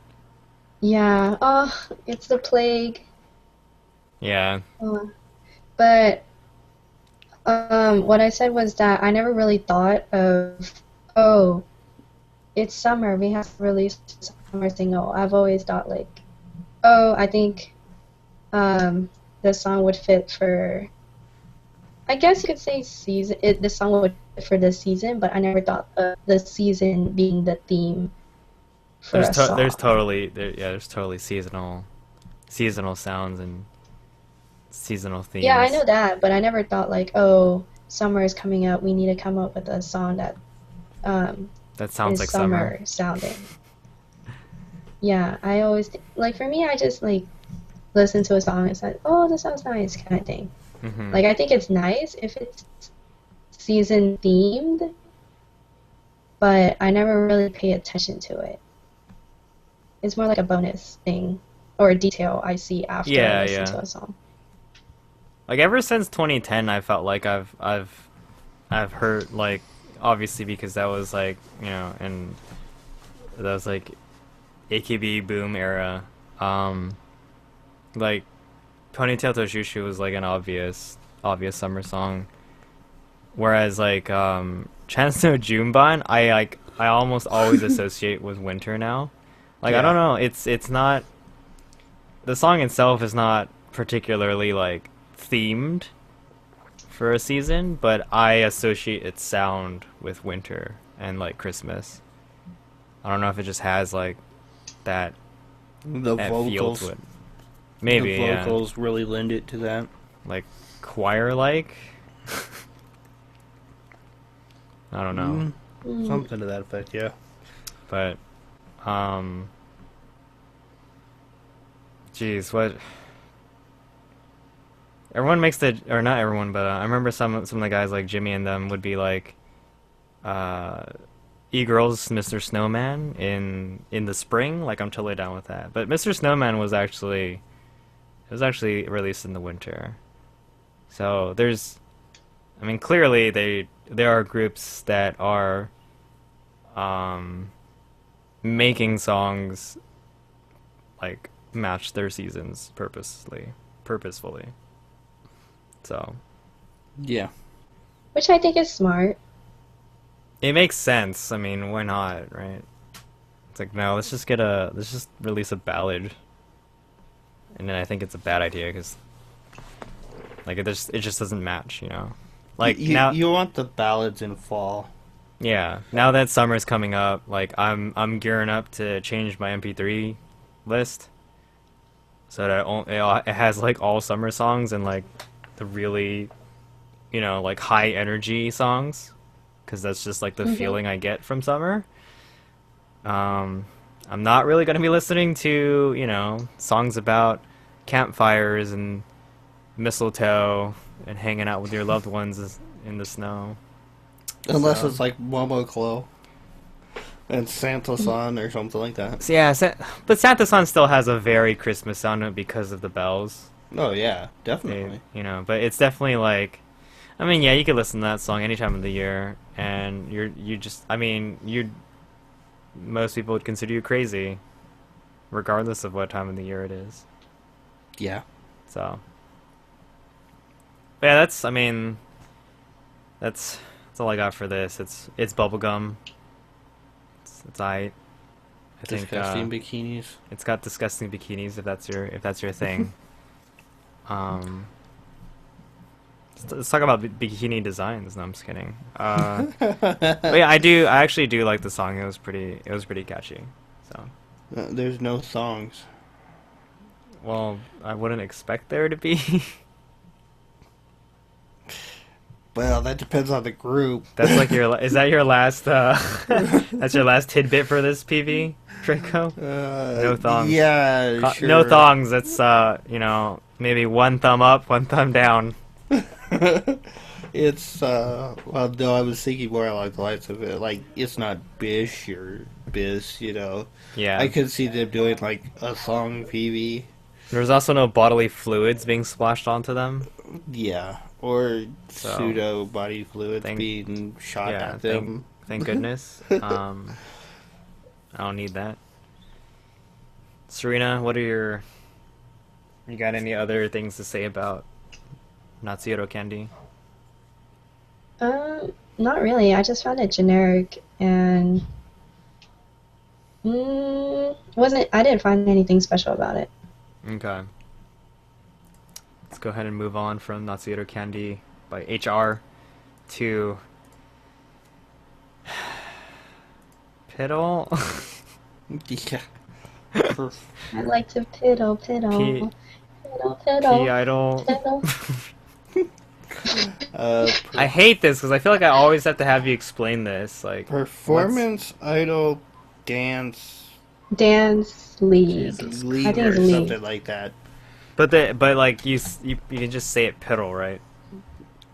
yeah. Oh, it's the plague. Yeah. Uh, but what I said was that I never really thought of, oh, it's summer. We have to release a summer single. I've always thought like, oh, I think the song would fit for. I guess you could say season. The song would fit for this season, but I never thought of the season being the theme for a There's song. totally there's totally seasonal sounds and seasonal Yeah, I themes. know that, but I never thought like, oh, summer is coming up. We need to come up with a song that um, That sounds is like summer. summer sounding. Yeah, I always like for me, I just like listen to a song and say, oh, this sounds nice, kind of thing. Hmm. Like I think it's nice if it's season themed, but I never really pay attention to it. It's more like a bonus thing or a detail I see after I Yeah, listen yeah. to a song. Like ever since 2010, I felt like I've heard like obviously because that was like and that was like AKB boom era. Like Ponytail to Shushu was like an obvious summer song, whereas like Chance no Junban, I almost always associate with winter now. Like I don't Yeah. know, it's not the song itself is not particularly like themed for a season, but I associate its sound with winter and like Christmas. I don't know if it just has like that The that feel to vocals, it. Maybe, the yeah. vocals really lend it to that. Like choir like. I don't know. Mm. Something to that effect, yeah. But um geez, what everyone makes the or not everyone, but I remember some of the guys like Jimmy and them would be like uh E-Girls Mr. Snowman in the spring, like I'm totally down with that. But Mr. Snowman was actually released in the winter. So there's I mean clearly there are groups that are um making songs like match their seasons purposefully. So Yeah. Which I think is smart. it makes sense. I mean, why not, right? It's like no, let's just release a ballad, and then I think it's a bad idea because like it just doesn't match, you know. Like now, You want the ballads in fall. yeah, now that summer's coming up, like I'm gearing up to change my MP3 list so that it has like all summer songs and like the really, like high energy songs, because that's just like the Hmm. feeling I get from summer. I'm not really gonna be listening to, songs about campfires and mistletoe and hanging out with your loved ones in the snow. Unless So, it's like Momoclo and Santa San or something like that. so yeah, but Santa San still has a very Christmas sound to it because of the bells. Oh, yeah, They, definitely. but it's definitely like, I mean, yeah, you could listen to that song any time of the year, and most people would consider you crazy, regardless of what time of the year it is. Yeah. So, but yeah, that's all I got for this. It's bubblegum. It's aight. I think Disgusting bikinis. it's got disgusting bikinis if that's your thing. Um, let's talk about bikini designs. No, I'm just kidding. But yeah, I actually do like the song. It was pretty catchy. So, There's no songs. well, I wouldn't expect there to be. Well, that depends on the group. That's like is that your last that's your last tidbit for this PV, Draco? No thongs. Yeah, sure. No thongs. That's maybe one thumb up, one thumb down. It's, well, no, I was thinking more along the lines of it. Like, it's not Bish or Biz, Yeah. I could see them doing, like, a song PV. There's also no bodily fluids being splashed onto them. Yeah, or So, pseudo body fluids thank- being shot yeah, at them. Thank goodness. I don't need that. Serena, what are you got any other things to say about Natsuhiro candy? Not really. I just found it generic and I didn't find anything special about it. Okay. Let's go ahead and move on from Natsuhiro candy by HR to Piddle. Yeah. I like to piddle. P Piddle. idol. Piddle. I hate this because I feel like I always have to have you explain this. Like Performance Idol Dance Dance League. Jesus. League I think or it's league. something like that. but like you can just say it Piddle, right?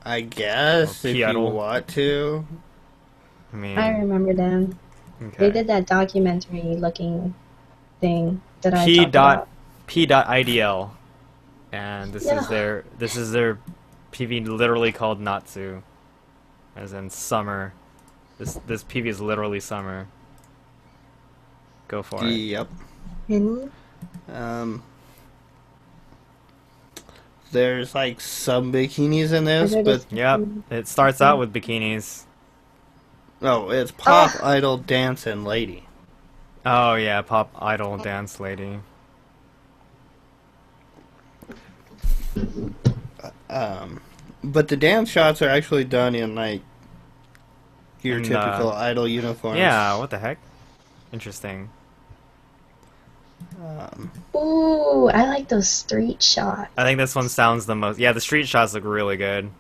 I guess Or if you P-Idol. want to. I mean, I remember them. okay. They did that documentary looking thing that I P talked dot about. P.idl, and this Yeah. is their PV literally called Natsu, as in summer. This PV is literally summer. Go for it. Yep. Mhm. There's like some bikinis in this, Is there but just- Yep, it starts out with bikinis. oh, it's Pop Idol Dancing Lady. Oh yeah, pop idol dance lady. But the dance shots are actually done in like your In, typical idol uniforms. Yeah, what the heck? Interesting. Ooh, I like those street shots. I think this one sounds the most. Yeah, the street shots look really good.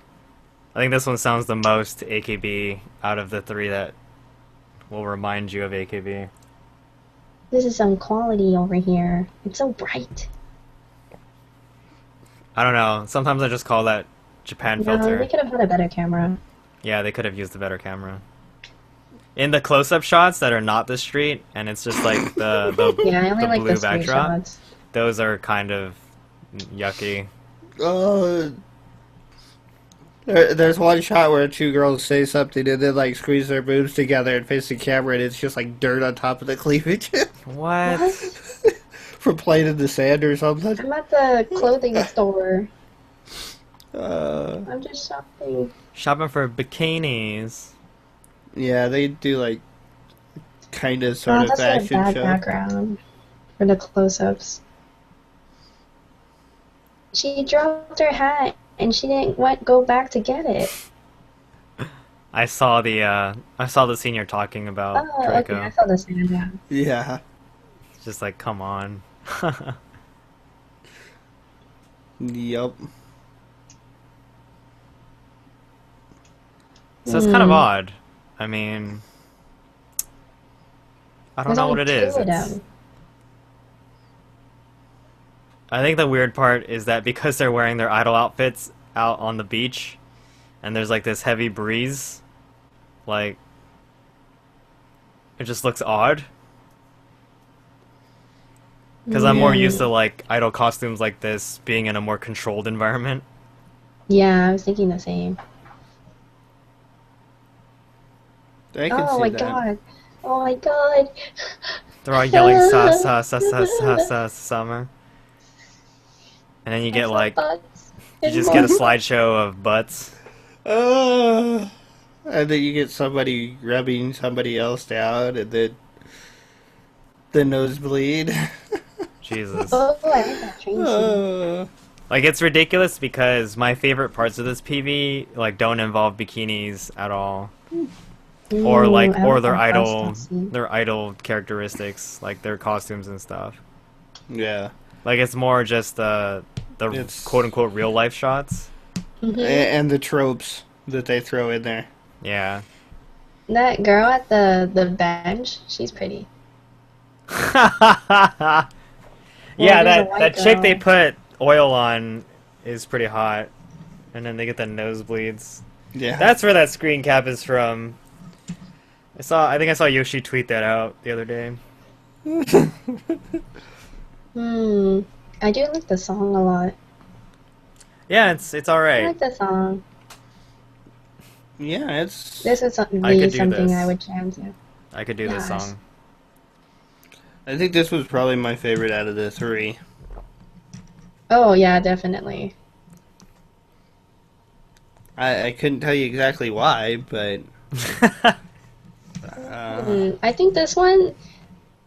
I think this one sounds the most AKB out of the three that will remind you of AKB. This is some quality over here. It's so bright. I don't know. Sometimes I just call that Japan No, filter. they could have had a better camera. Yeah, they could have used a better camera. In the close-up shots that are not the street, and it's just like the Yeah, I only the like blue the street backdrop. shots. Those are kind of yucky. There's one shot where two girls say something and then like squeeze their boobs together and face the camera, and it's just like dirt on top of the cleavage What? What? from playing in the sand or something. I'm at the clothing store. Uh, I'm just shopping. Shopping for bikinis. yeah, they do like kind of sort Oh, of that's a fashion bad show. background for the close-ups. She dropped her hat and she didn't go back to get it. I saw the scene you're talking about, Oh, Draco. okay, I saw the sand down. Yeah. It's just like, come on. Yup. So it's kind of odd. I mean, I don't There's know only what it is. two of It's- them. I think the weird part is that because they're wearing their idol outfits out on the beach, and there's like this heavy breeze, like, it just looks odd. Because I'm more Yeah. used to like idol costumes like this being in a more controlled environment. Yeah, I was thinking the same. I can Oh see my that. god. Oh my god. They're all yelling sa sa sa sa sa sa summer. And then you get like, you just get a slideshow of butts. And then you get somebody rubbing somebody else down, and then the nosebleed. Jesus. Oh, I like that train scene. Like, it's ridiculous because my favorite parts of this PV, like, don't involve bikinis at all. Or, Ooh, like, I or like their that idol, bus scene. their idol characteristics, like their costumes and stuff. Yeah. Like, it's more just the It's- quote-unquote real-life shots. Mhm. And the tropes that they throw in there. Yeah. That girl at the bench, she's pretty. Yeah, there's a that white chick they girl. put oil on is pretty hot. And then they get the nosebleeds. Yeah. That's where that screen cap is from. I think I saw Yoshi tweet that out the other day. Hmm. I do like the song a lot. Yeah, it's all I right. like the song. Yeah, it's. This is I could do something this. I would jam to. I could do this Yes. song. I think this was probably my favorite out of the three. Oh yeah, definitely. I couldn't tell you exactly why, but I think this one,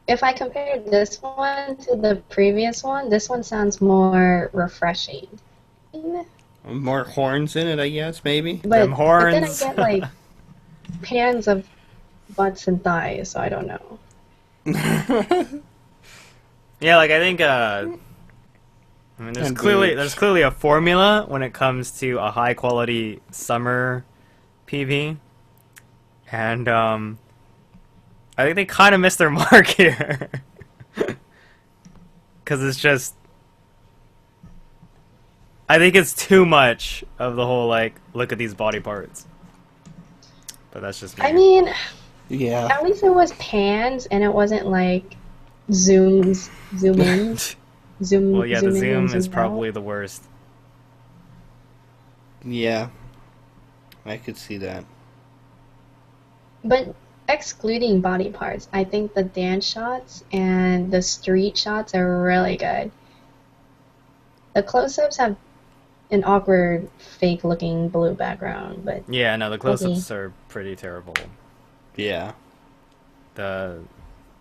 if I compare this one to the previous one, this one sounds more refreshing. more horns in it, I guess, maybe. But, Them but then I horns. get like pans of butts and thighs, so I don't know. Yeah, like I think I mean And boobs. there's clearly a formula when it comes to a high quality summer PV. And I think they kind of missed their mark here. Cuz it's just I think it's too much of the whole like look at these body parts. But that's just me. I mean, Yeah. at least it was pans and it wasn't like zoom in, zoom. Well, yeah, the zoom in zoom and is zoom out. probably the worst. Yeah. I could see that. But excluding body parts, I think the dance shots and the street shots are really good. The close-ups have an awkward, fake-looking blue background, but Yeah, no, the close-ups are pretty terrible. Yeah.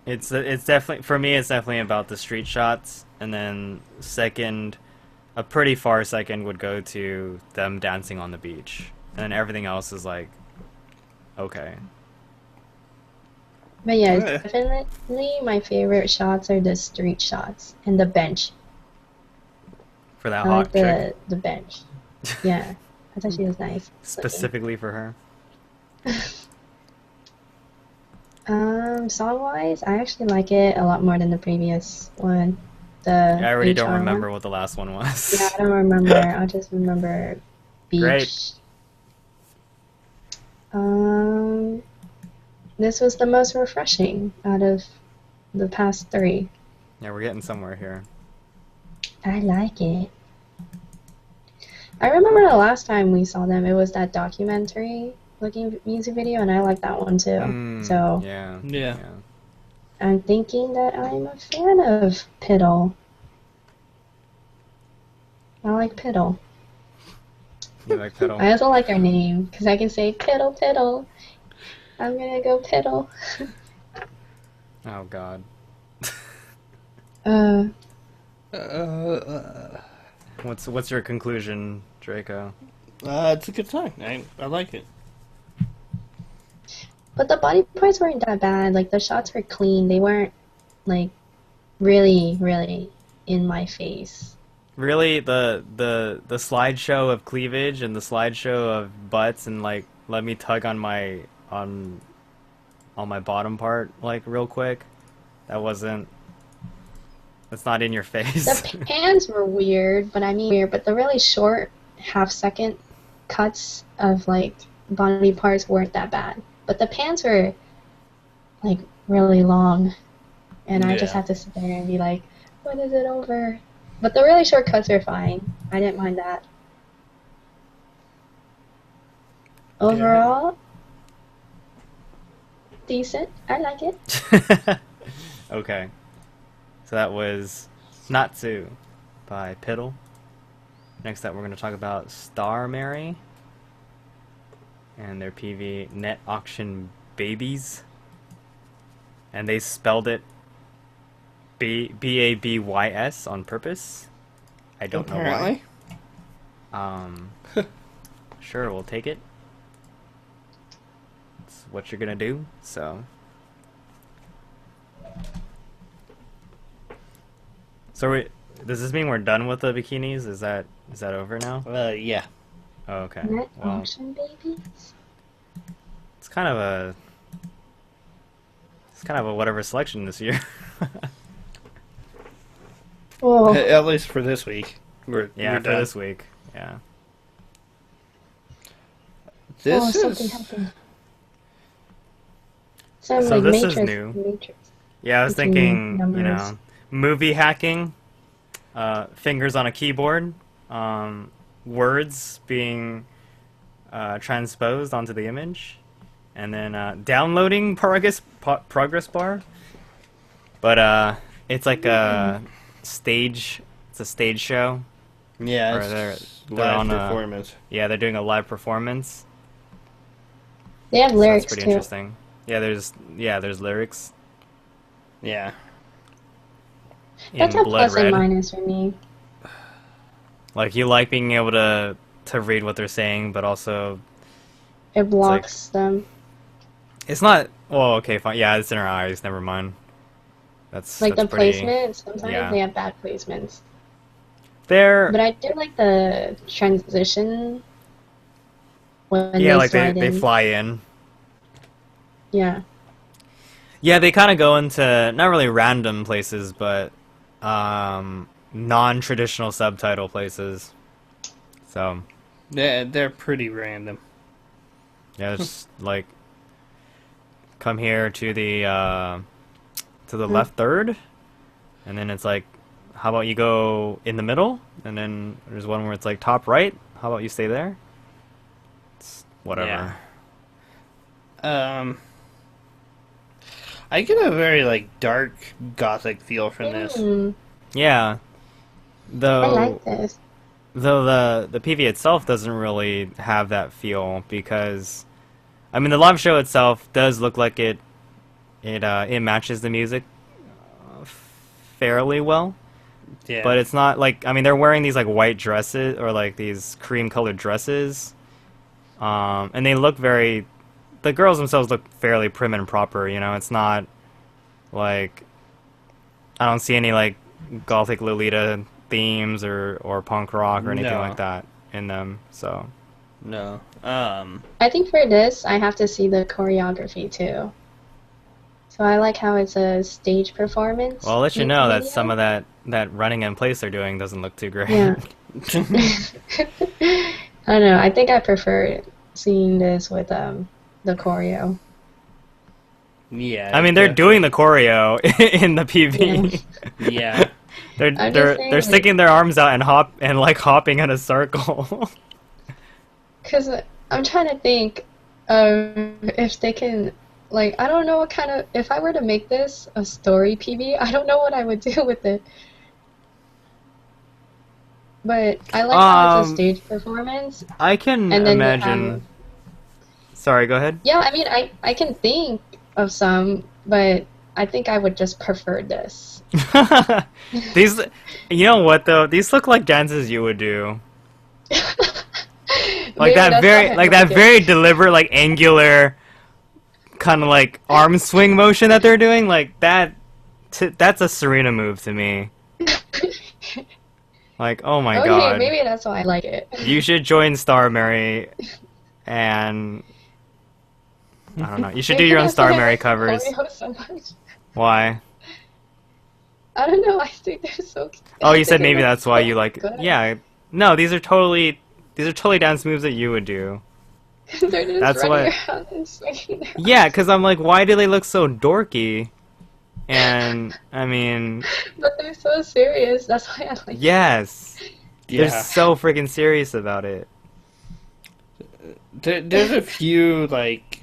It's definitely for me. It's definitely about the street shots, and then second, a pretty far second would go to them dancing on the beach, and then everything else is like, okay. But yeah, Okay. definitely my favorite shots are the street shots and the bench. For that I hot like chick, the bench. Yeah, I thought she was nice. looking. specifically for her. Song-wise, I actually like it a lot more than the previous one. The I already don't HR remember one. what the last one was. Yeah, I don't remember. I just remember beach. Great. This was the most refreshing out of the past three. Yeah, we're getting somewhere here. I like it. I remember the last time we saw them, it was that documentary looking music video, and I like that one too. So Yeah. Yeah. I'm thinking that I'm a fan of Piddle. I like Piddle. You like Piddle? I also like her name because I can say Piddle Piddle. I'm gonna go Piddle. Oh God. What's your conclusion, Draco? It's a good song. I like it. But the body parts weren't that bad. Like the shots were clean. They weren't like really, really in my face. Really, the slideshow of cleavage and the slideshow of butts and like let me tug on my bottom part like real quick. That's not in your face. The pans were weird, but but the really short half-second cuts of like body parts weren't that bad. But the pans were like really long, and I just Yeah. had to sit there and be like, "When is it over?" But the really short cuts are fine. I didn't mind that. Overall, decent. I like it. Okay. So that was Natsu by Piddle. Next up, we're going to talk about Star Mary and their PV Net Auction Babies. And they spelled it Babbys on purpose. I don't know why. Apparently. Sure, we'll take it. It's what you're gonna do, so. Does this mean we're done with the bikinis? Is that over now? Yeah. Oh, okay. Net Well, auction babies. it's kind of a whatever selection this year. Oh, At least for this week. We're Yeah, we're for done. this week. Yeah. This something is happened. Some So like this is Matrix. new. Matrix. Yeah, I was Between thinking, numbers. movie hacking. fingers on a keyboard, words being transposed onto the image, and then downloading progress bar. But it's like a stage. It's a stage show. Yeah, Or it's they're live on performance. Yeah, they're doing a live performance. They have So lyrics that's pretty too. interesting. There's lyrics Yeah. in That's a blood plus and red. minus for me. Like you like being able to read what they're saying, but also It blocks them. it's not. Well, okay, fine. Yeah, it's in our eyes. Never mind. That's Like that's the pretty. placement, sometimes yeah. they have bad placements. They're But I do like the transition when yeah, they like slide they in. fly in. Yeah. Yeah, they kind of go into not really random places, but non-traditional subtitle places. So They're pretty random. yeah, it's like come here to the Hmm. left third, and then it's like, how about you go in the middle, and then there's one where it's like top right. How about you stay there? It's whatever. Yeah. I get a very like dark gothic feel from this. Yeah. I Though like this. the PV itself doesn't really have that feel because, I mean, the live show itself does look like it matches the music fairly well, Yeah. but it's not like, I mean, they're wearing these like white dresses or like these cream colored dresses, and they look the girls themselves look fairly prim and proper. You know, it's not like I don't see any like gothic Lolita themes or punk rock or anything No. like that in them. So No. I think for this, I have to see the choreography too. So I like how it's a stage performance. well, I'll let you in know that video. some of that running in place they're doing doesn't look too great. Yeah. I don't know. I think I prefer seeing this with the choreo. Yeah. I mean, they're doing the choreo in the PV. Yeah. they're I'm just they're saying, they're like- sticking their arms out and hopping in a circle. Because I'm trying to think if they can, like, I don't know what kind of, if I were to make this a story PV, I don't know what I would do with it. But I like how it's a stage performance. I can And then you imagine. have- Sorry, go ahead. Yeah, I mean, I can think of some, but I think I would just prefer this. These, you know what though? These look like dances you would do. Like Maybe that that's very, why I like that it. very deliberate, like angular, kind of like arm swing motion that they're doing. Like that, that's a Serena move to me. Like, oh my Okay, god, maybe that's why I like it. you should join Star Mary, and I don't know. You should do Maybe your own that's Star why I Mary like covers. choreo so much. Why? I don't know. I think they're so. Oh, I you think said they maybe look that's why so you like. good. Yeah, no, these are totally dance moves that you would do. They're just That's running what- around and swinging their Yeah, because I'm like, why do they look so dorky? And I mean, But they're so serious. That's why I like. yes, they're Yeah. so freaking serious about it. There's a few like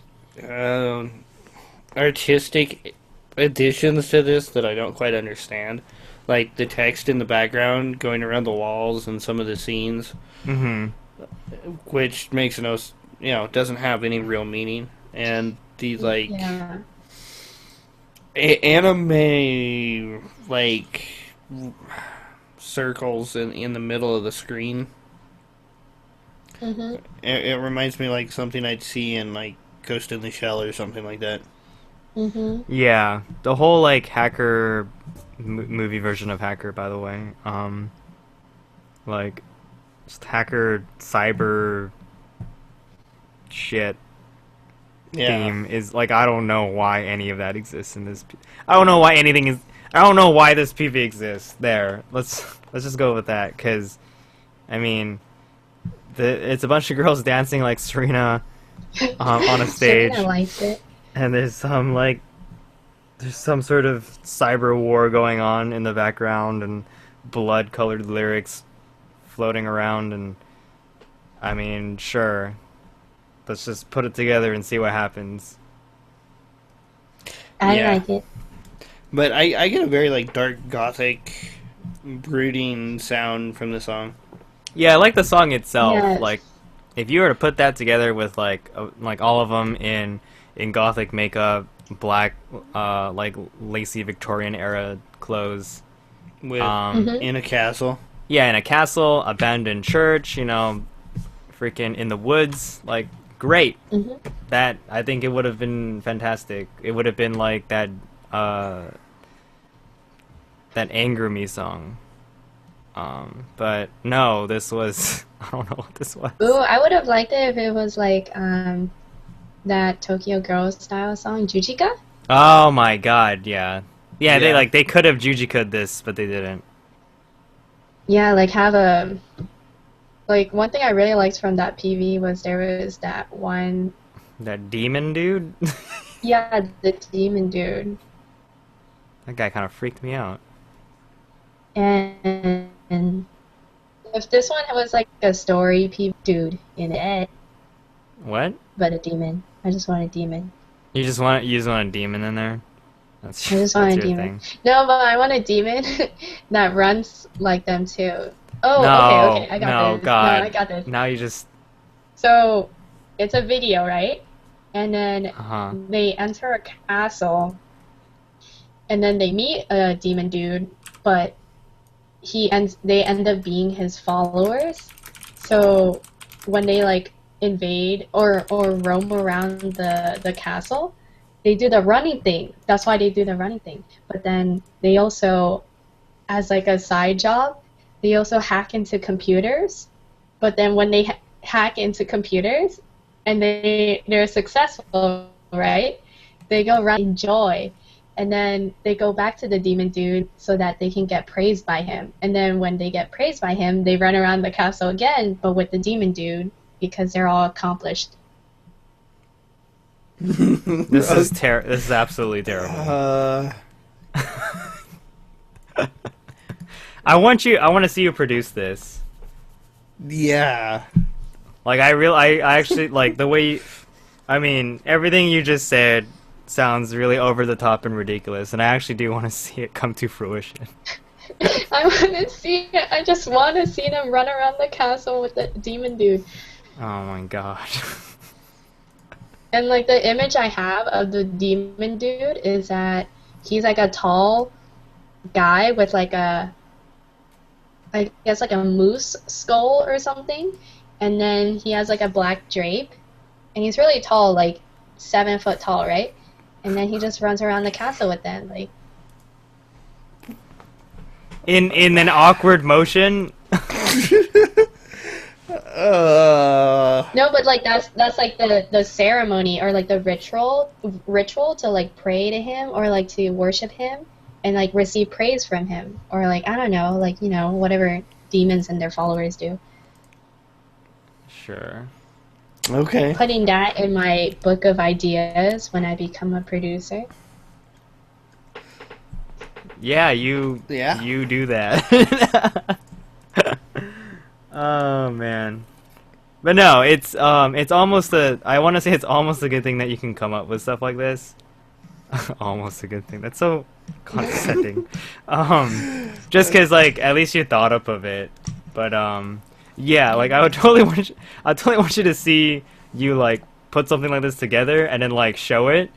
artistic additions to this that I don't quite understand, like the text in the background going around the walls and some of the scenes, Mm-hmm. which makes no, doesn't have any real meaning, and the like Yeah. anime like circles in the middle of the screen. Mhm. It reminds me like something I'd see in like Ghost in the Shell or something like that. Mhm. Yeah, the whole like hacker movie version of Hacker, by the way. Like just hacker cyber shit theme is like, I don't know why any of that exists in this. I don't know why anything is. I don't know why this PV exists. There, let's just go with that, because I mean, it's a bunch of girls dancing like Serena on a stage, Serena likes it. and there's some sort of cyber war going on in the background, and blood-colored lyrics floating around, and I mean, sure, let's just put it together and see what happens. I Yeah. like it. But I get a very like dark gothic, brooding sound from the song. Yeah, I like the song itself. Yes. Like, if you were to put that together with like all of them in gothic makeup, black, like lacy Victorian era clothes, With Mhm. in a castle. yeah, in a castle, abandoned church, you know, freaking in the woods, like great. hmm That I think it would have been fantastic. It would have been like that Anger Me song. But no, this was I don't know what this was. Ooh, I would have liked it if it was like that Tokyo Girl style song, Jujika. Oh my god, yeah. Yeah, Yeah. they could have Jujiko'd this, but they didn't. Yeah, like have a like one thing I really liked from that PV was there was that one. That demon dude? Yeah, the demon dude. That guy kind of freaked me out. And if this one was like a story PV dude in it, What? but a demon. I just want a demon. You just want a demon in there? That's I just want that's a your demon. thing. No, but I want a demon that runs like them too. Oh, No, okay, I got no, this. God. No, I got this. Now you just So, it's a video, right? And then uh-huh. they enter a castle, and then they meet a demon dude, but they end up being his followers. So, when they like invade or roam around the castle, they do the running thing. That's why they do the running thing. But then they also, as like a side job, they also hack into computers. But then when they hack into computers and they're successful, right? They go run in joy. And then they go back to the demon dude so that they can get praised by him. And then when they get praised by him, they run around the castle again, but with the demon dude because they're all accomplished. This is absolutely terrible. I want to see you produce this. Yeah. Like I actually like the way I mean, everything you just said sounds really over the top and ridiculous, and I actually do want to see it come to fruition. I want to see it. I just want to see them run around the castle with the demon dude. Oh my god. And like the image I have of the demon dude is that he's like a tall guy with like a, I guess like a moose skull or something, and then he has like a black drape, and he's really tall, like 7 foot tall, right? And then he just runs around the castle with them, like. In an awkward motion. No, but like that's like the ceremony or like the ritual to like pray to him or like to worship him and like receive praise from him or like I don't know, like you know whatever demons and their followers do. Sure. Okay. Putting that in my book of ideas when I become a producer. Yeah, you do that. Oh man. But no, it's almost I want to say it's almost a good thing that you can come up with stuff like this. Almost a good thing. That's so condescending. Just cuz like at least you thought up of it. But yeah, like I totally want you to see you like put something like this together and then like show it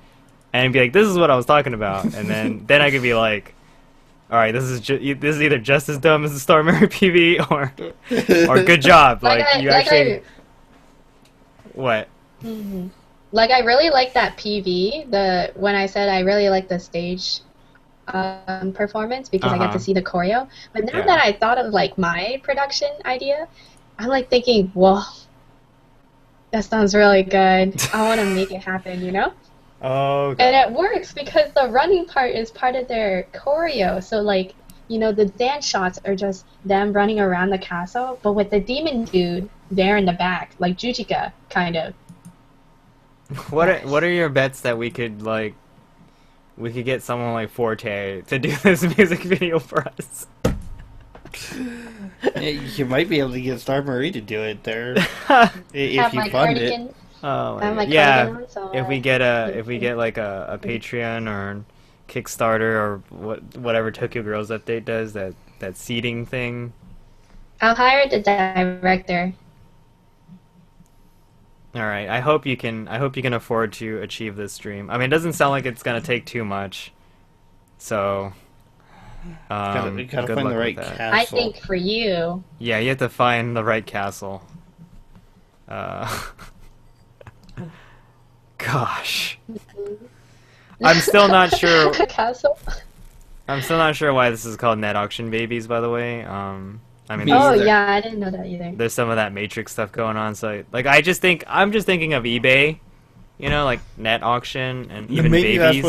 and be like, this is what I was talking about, and then I could be like, all right, this is either just as dumb as the Star Mirror PV or good job. Like you actually what? Mm-hmm. Like I really like that PV. When I said I really like the stage performance because I got to see the choreo. But now that I thought of like my production idea, I'm like thinking, whoa, that sounds really good. I want to make it happen, you know? Oh. And it works because the running part is part of their choreo. So like, you know, the dance shots are just them running around the castle, but with the demon dude there in the back, like Jujika, kind of. What are your bets that we could get someone like Forte to do this music video for us? You might be able to get Star Marie to do it there Have if you my fund it. cardigan. Oh my Have my God. Yeah, cardigan on, so if we get like a Patreon or Kickstarter or whatever Tokyo Girls Update does, that seeding thing. I'll hire the director. All right. I hope you can afford to achieve this dream. I mean, it doesn't sound like it's gonna take too much. So, Gotta good find luck the with right that. castle. I think for you, Yeah, you have to find the right castle. Gosh. I'm still not sure. castle. I'm still not sure why this is called Net Auction Babies, by the way. I mean, Me Oh either. yeah, I didn't know that either. there's some of that Matrix stuff going on. So, like, I'm just thinking of eBay, like net auction and even maybe babies.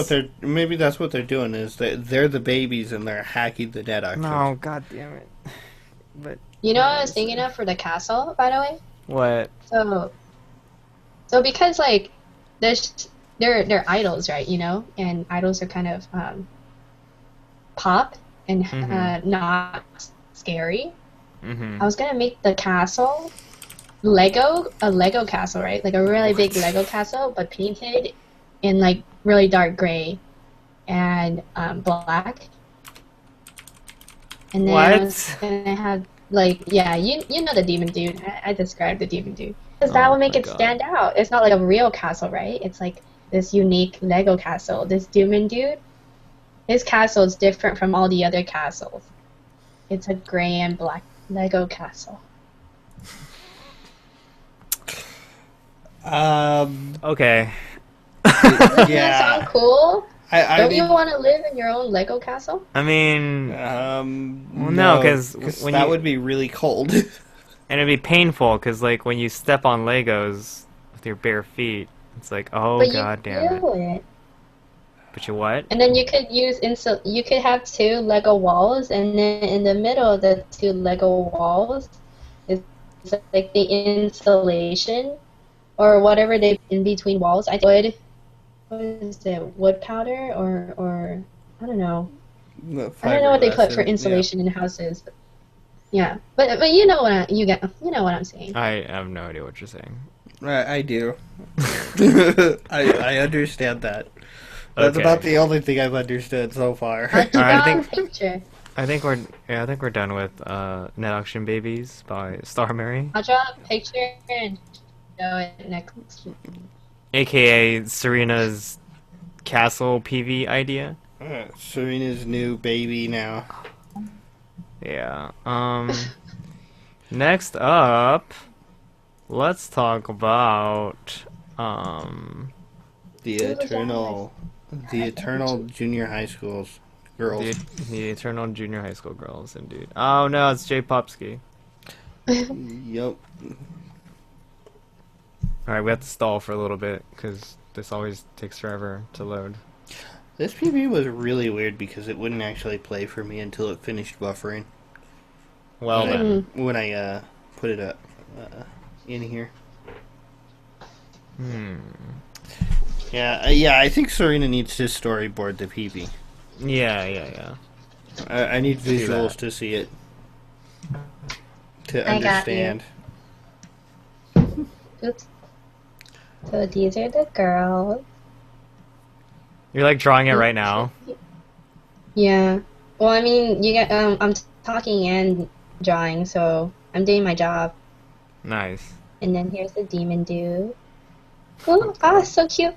that's what they're doing is they're the babies and they're hacking the net auction. No, god damn it. But You know what I was thinking of for the castle, by the way? what? So because like they're idols, right? And idols are kind of pop and not scary. Mm-hmm. I was gonna make the castle a Lego castle, right? Like a really big Lego castle, but painted in like really dark gray and black. And then I was gonna have like, yeah, you know the demon dude. I described the demon dude because that Oh would make my it God. stand out. It's not like a real castle, right? It's like this unique Lego castle. This demon dude, his castle is different from all the other castles. It's a gray and black Lego castle. Okay. Doesn't that Yeah. sound cool? I Don't mean, you want to live in your own Lego castle? I mean, well, no, 'cause when that you- would be really cold. and it'd be painful because, like, when you step on Legos with your bare feet, it's like, oh But god you damn it. do it. But you what? And then you could you could have two Lego walls, and then in the middle of the two Lego walls is like the insulation or whatever they in between walls. I would, what is it, wood powder or I don't know. I don't know what they put for insulation in houses. But yeah, but you know what you know what I'm saying. I have no idea what you're saying. I do. I understand that. That's Okay. about the only thing I've understood so far. I'll draw Alright, I a think- picture. I think we're done with Net Auction Babies by Star Mary, I'll draw a picture and show it next week. aka Serena's castle PV idea. Serena's new baby now. Yeah. Next up, let's talk about The eternal junior high schools girls. the eternal junior high school girls, indeed. Oh no, it's J Popsky. Yup. All right, we have to stall for a little bit because this always takes forever to load. This PB was really weird because it wouldn't actually play for me until it finished buffering. Well then. When I put it up in here. Yeah, I think Serena needs to storyboard the PB. Yeah. I need do visuals that. to see it. To I got you. understand. Oops. So these are the girls. You're like drawing it right now. Yeah. Well, I mean, you get I'm talking and drawing, so I'm doing my job. Nice. And then here's the demon dude. Oh, so cute.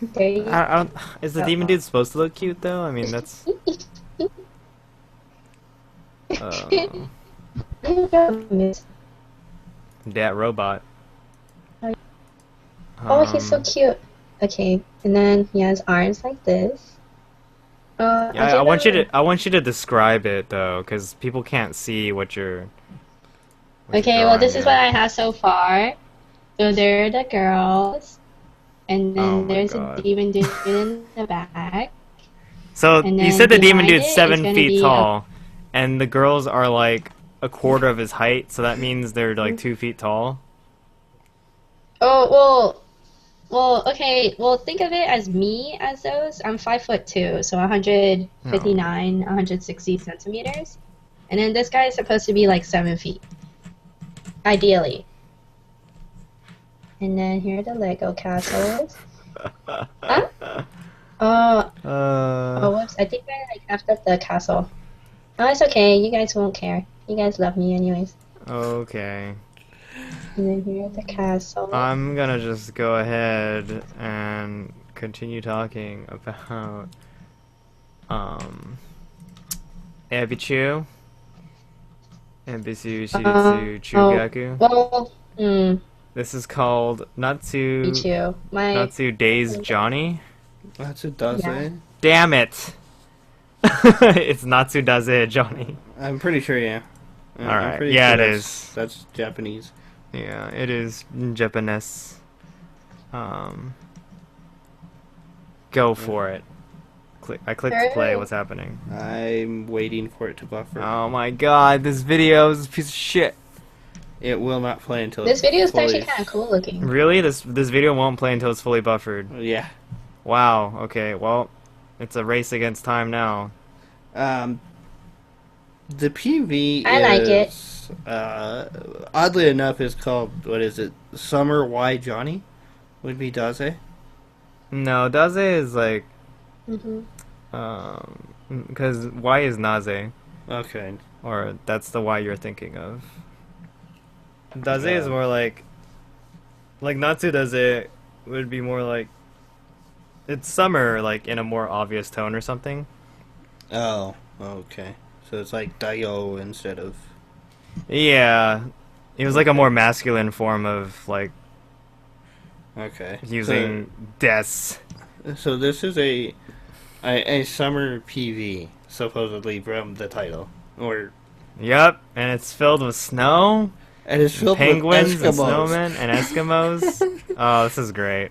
There you I don't, is the demon dude supposed to look cute though? I mean, that's. That robot. Oh, he's so cute. Okay, and then he has arms like this. Yeah, I want you to describe it though, because people can't see what you're. Okay, well, this is what I have so far. So there are the girls, and then Oh my there's God. a demon dude in the back. So And you then said the demon behind dude's it is 7 gonna feet be a- tall, and the girls are like a quarter of his height, so that means they're like Mm-hmm. 2 feet tall. Oh, well, okay. Well, think of it as me as those. I'm 5'2", so 159, 160 centimeters. And then this guy is supposed to be like 7 feet. Ideally. And then here are the Lego castles. Huh? Oh, whoops. I think I like effed up the castle. Oh, it's okay. You guys won't care. You guys love me anyways. Okay. And then here are the castle. I'm gonna just go ahead and continue talking about Ebichuu. Ebichuu Shiritsu Chugaku. Well, This is called Natsu Ebichuu. Natsu Days Johnny. That's it, does Yeah. it? Damn it! It's Natsu Daze Johnny. I'm pretty sure, yeah. I'm Alright, pretty yeah, sure it that's- is. That's Japanese. Yeah, it is Japanese. Go for it. I clicked play. What's happening? I'm waiting for it to buffer. Oh my god, this video is a piece of shit. It will not play until this video is fully- actually kind of cool looking. Really? This video won't play until it's fully buffered. Yeah. Wow. Okay. Well, it's a race against time now. The PV I like it. is, oddly enough, is called, what is it? Summer Y Johnny? Would be Daze? No, Daze is like Hmm. because Y is Naze, Okay. or that's the Y you're thinking of. Daze is Yeah. more like Natsu Daze would be more like it's summer, like in a more obvious tone or something. Oh, okay. So it's like Daio instead of... Yeah, it was like a more masculine form of like Okay. using des. So this is a summer PV, supposedly from the title. Or... Yep, and it's filled with snow, And it's filled penguins, with and Eskimos. snowmen, and Eskimos. Oh, this is great.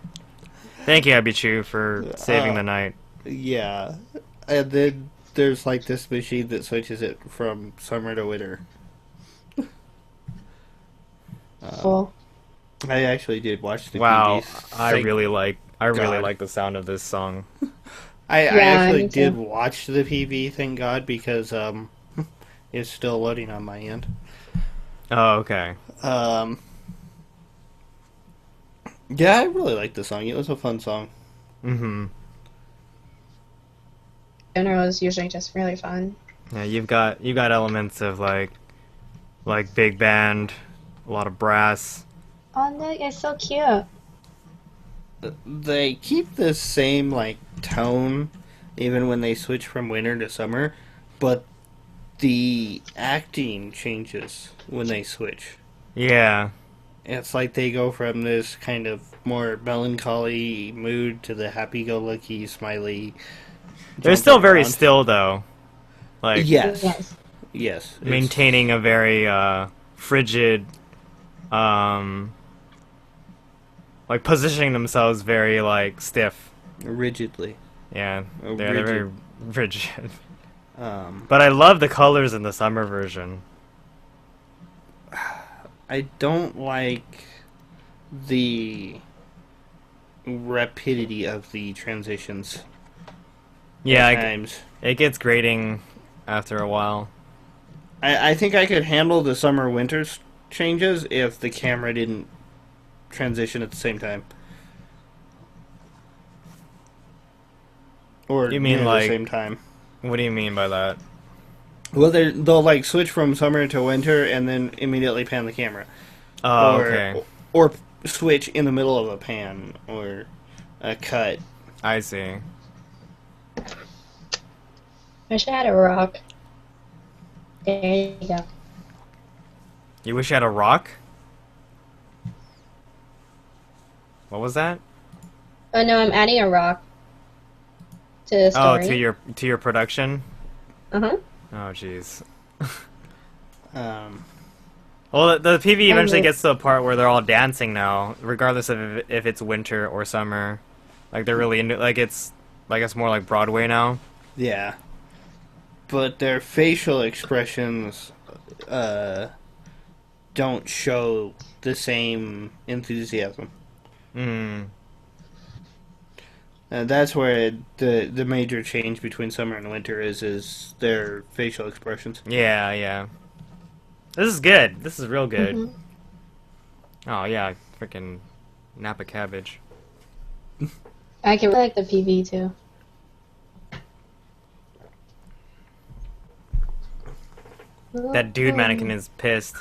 Thank you, Ebichuu, for saving the night. Yeah. And then there's like this machine that switches it from summer to winter. Cool. I actually did watch the Wow, PV. I really like God. the sound of this song. I Yeah, actually me did too. watch the PV, thank God, because it's still loading on my end. Oh, okay. Yeah, I really liked the song. It was a fun song. Mm-hmm. General is usually just really fun. Yeah, you got elements of like big band, a lot of brass. Oh, look, it's so cute. They keep the same like tone even when they switch from winter to summer, but the acting changes when they switch. Yeah. It's like they go from this kind of more melancholy mood to the happy-go-lucky, smiley. They're still jumping very around. still though. Like Yes. Yes. Yes. it's maintaining a very frigid like positioning themselves very like stiff. rigidly. Yeah. Oh, They're very rigid. Um, But I love the colors in the summer version. I don't like the rapidity of the transitions. Yeah, at times. it gets grating after a while. I think I could handle the summer-winter changes if the camera didn't transition at the same time. Or You mean near like- the same time. What do you mean by that? Well, they'll like switch from summer to winter and then immediately pan the camera. Oh, or, okay. Or switch in the middle of a pan or a cut. I see. Wish I had a rock. There you go. You wish you had a rock? What was that? Oh no, I'm adding a rock to the Oh, story. to your production? Uh-huh. Oh, jeez. Um, Well, the PV eventually And gets to a part where they're all dancing now, regardless of if it's winter or summer. Like they're really into like it's more like Broadway now. yeah. But their facial expressions don't show the same enthusiasm. Hmm. That's where the major change between summer and winter is their facial expressions. Yeah, yeah. This is good. This is real good. Mhm. Oh yeah, freaking Napa cabbage. I can really like the PV too. That dude mannequin is pissed.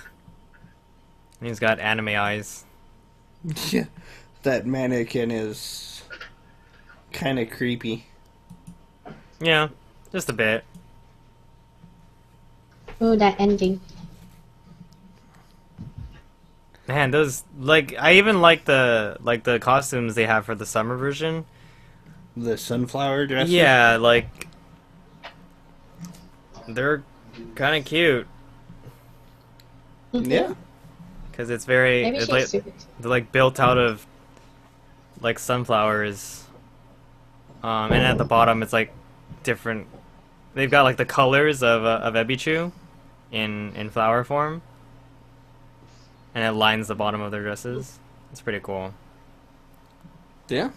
He's got anime eyes. Yeah, that mannequin is kind of creepy. Yeah, just a bit. Ooh, that ending. Man, those I even like the costumes they have for the summer version. The sunflower dresses. Yeah, they're kind of cute Yeah. because it's very Maybe it's she's like super. they're built out of sunflowers. And at the bottom it's different. They've got the colors of Ebichuu in flower form, and it lines the bottom of their dresses. It's pretty cool. Yeah.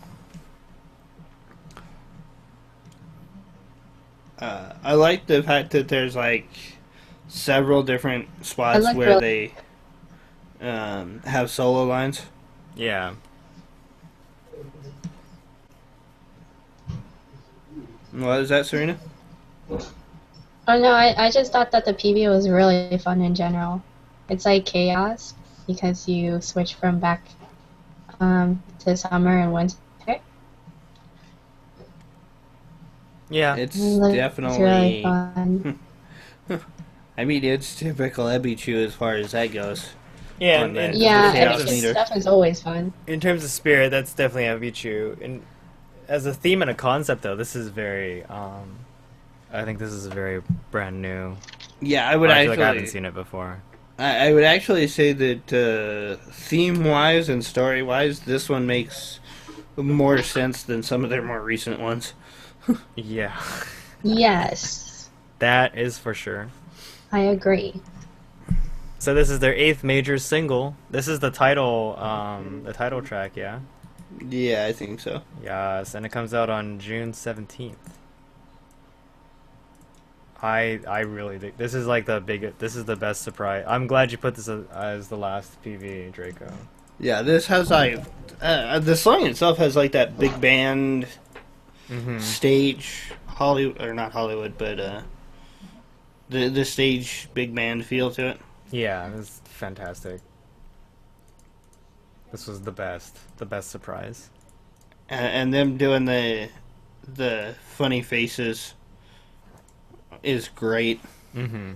I like the fact that there's several different spots like where the- they have solo lines. Yeah. What is that, Serena? Oh no, I just thought that the PV was really fun in general. It's like chaos because you switch from back to summer and winter. It's Yeah. It's really definitely. fun. I mean, it's typical Ebichuu as far as that goes. Yeah, On that. Yeah, Chaos everything meter. stuff is always fun. in terms of spirit, that's definitely Ebichuu. And as a theme and a concept, though, this is very. I think this is very brand new. Yeah, I would I feel actually. I haven't seen it before. I would actually say that theme-wise and story-wise, this one makes more sense than some of their more recent ones. Yeah, Yes, that is for sure. I agree. So this is their 8th major single. This is the title track. Yeah. Yeah, I think so. Yes, and it comes out on June 17th. I really think this is this is the best surprise. I'm glad you put this as the last PV, Draco. Yeah, this has the song itself has that big band stage Hollywood or not Hollywood, but the stage big band feel to it. Yeah, it's fantastic. This was the best surprise. And them doing the funny faces is great. Mm-hmm.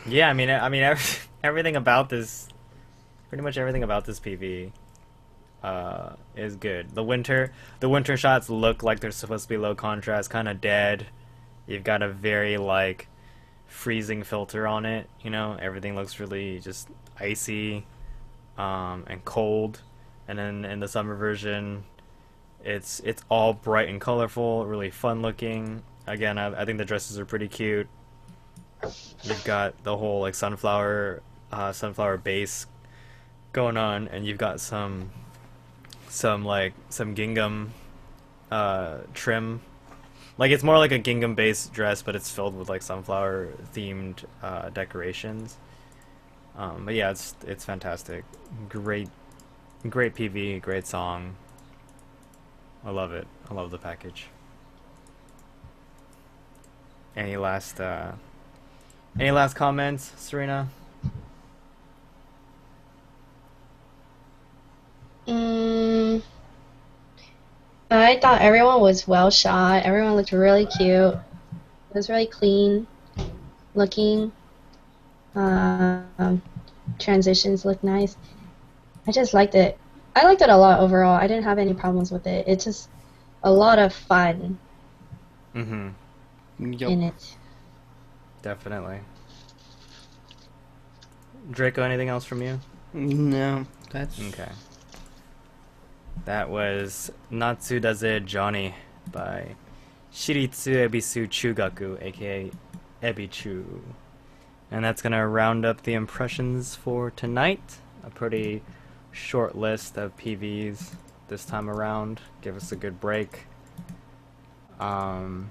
Yeah, I mean, everything about this, pretty much everything about this PV, is good. The winter shots look like they're supposed to be low contrast, kind of dead. You've got a very freezing filter on it. You know, everything looks really just icy, and cold. And then in the summer version, it's all bright and colorful, really fun looking. Again, I think the dresses are pretty cute. You've got the whole sunflower base going on, and you've got some gingham trim. It's more like a gingham based dress, but it's filled with sunflower themed decorations. But yeah, it's fantastic. Great PV, great song. I love it. I love the package. Any last comments, Serena? I thought everyone was well shot. Everyone looked really cute. It was really clean looking. Transitions looked nice. I just liked it. I liked it a lot overall. I didn't have any problems with it. It's just a lot of fun Mm-hmm. in it. Definitely. Draco, anything else from you? No, that's Okay. That was Natsudaze Johnny by Shiritsu Ebisu Chugaku, aka Ebichuu. And that's gonna round up the impressions for tonight. A pretty short list of PVs this time around. Give us a good break. And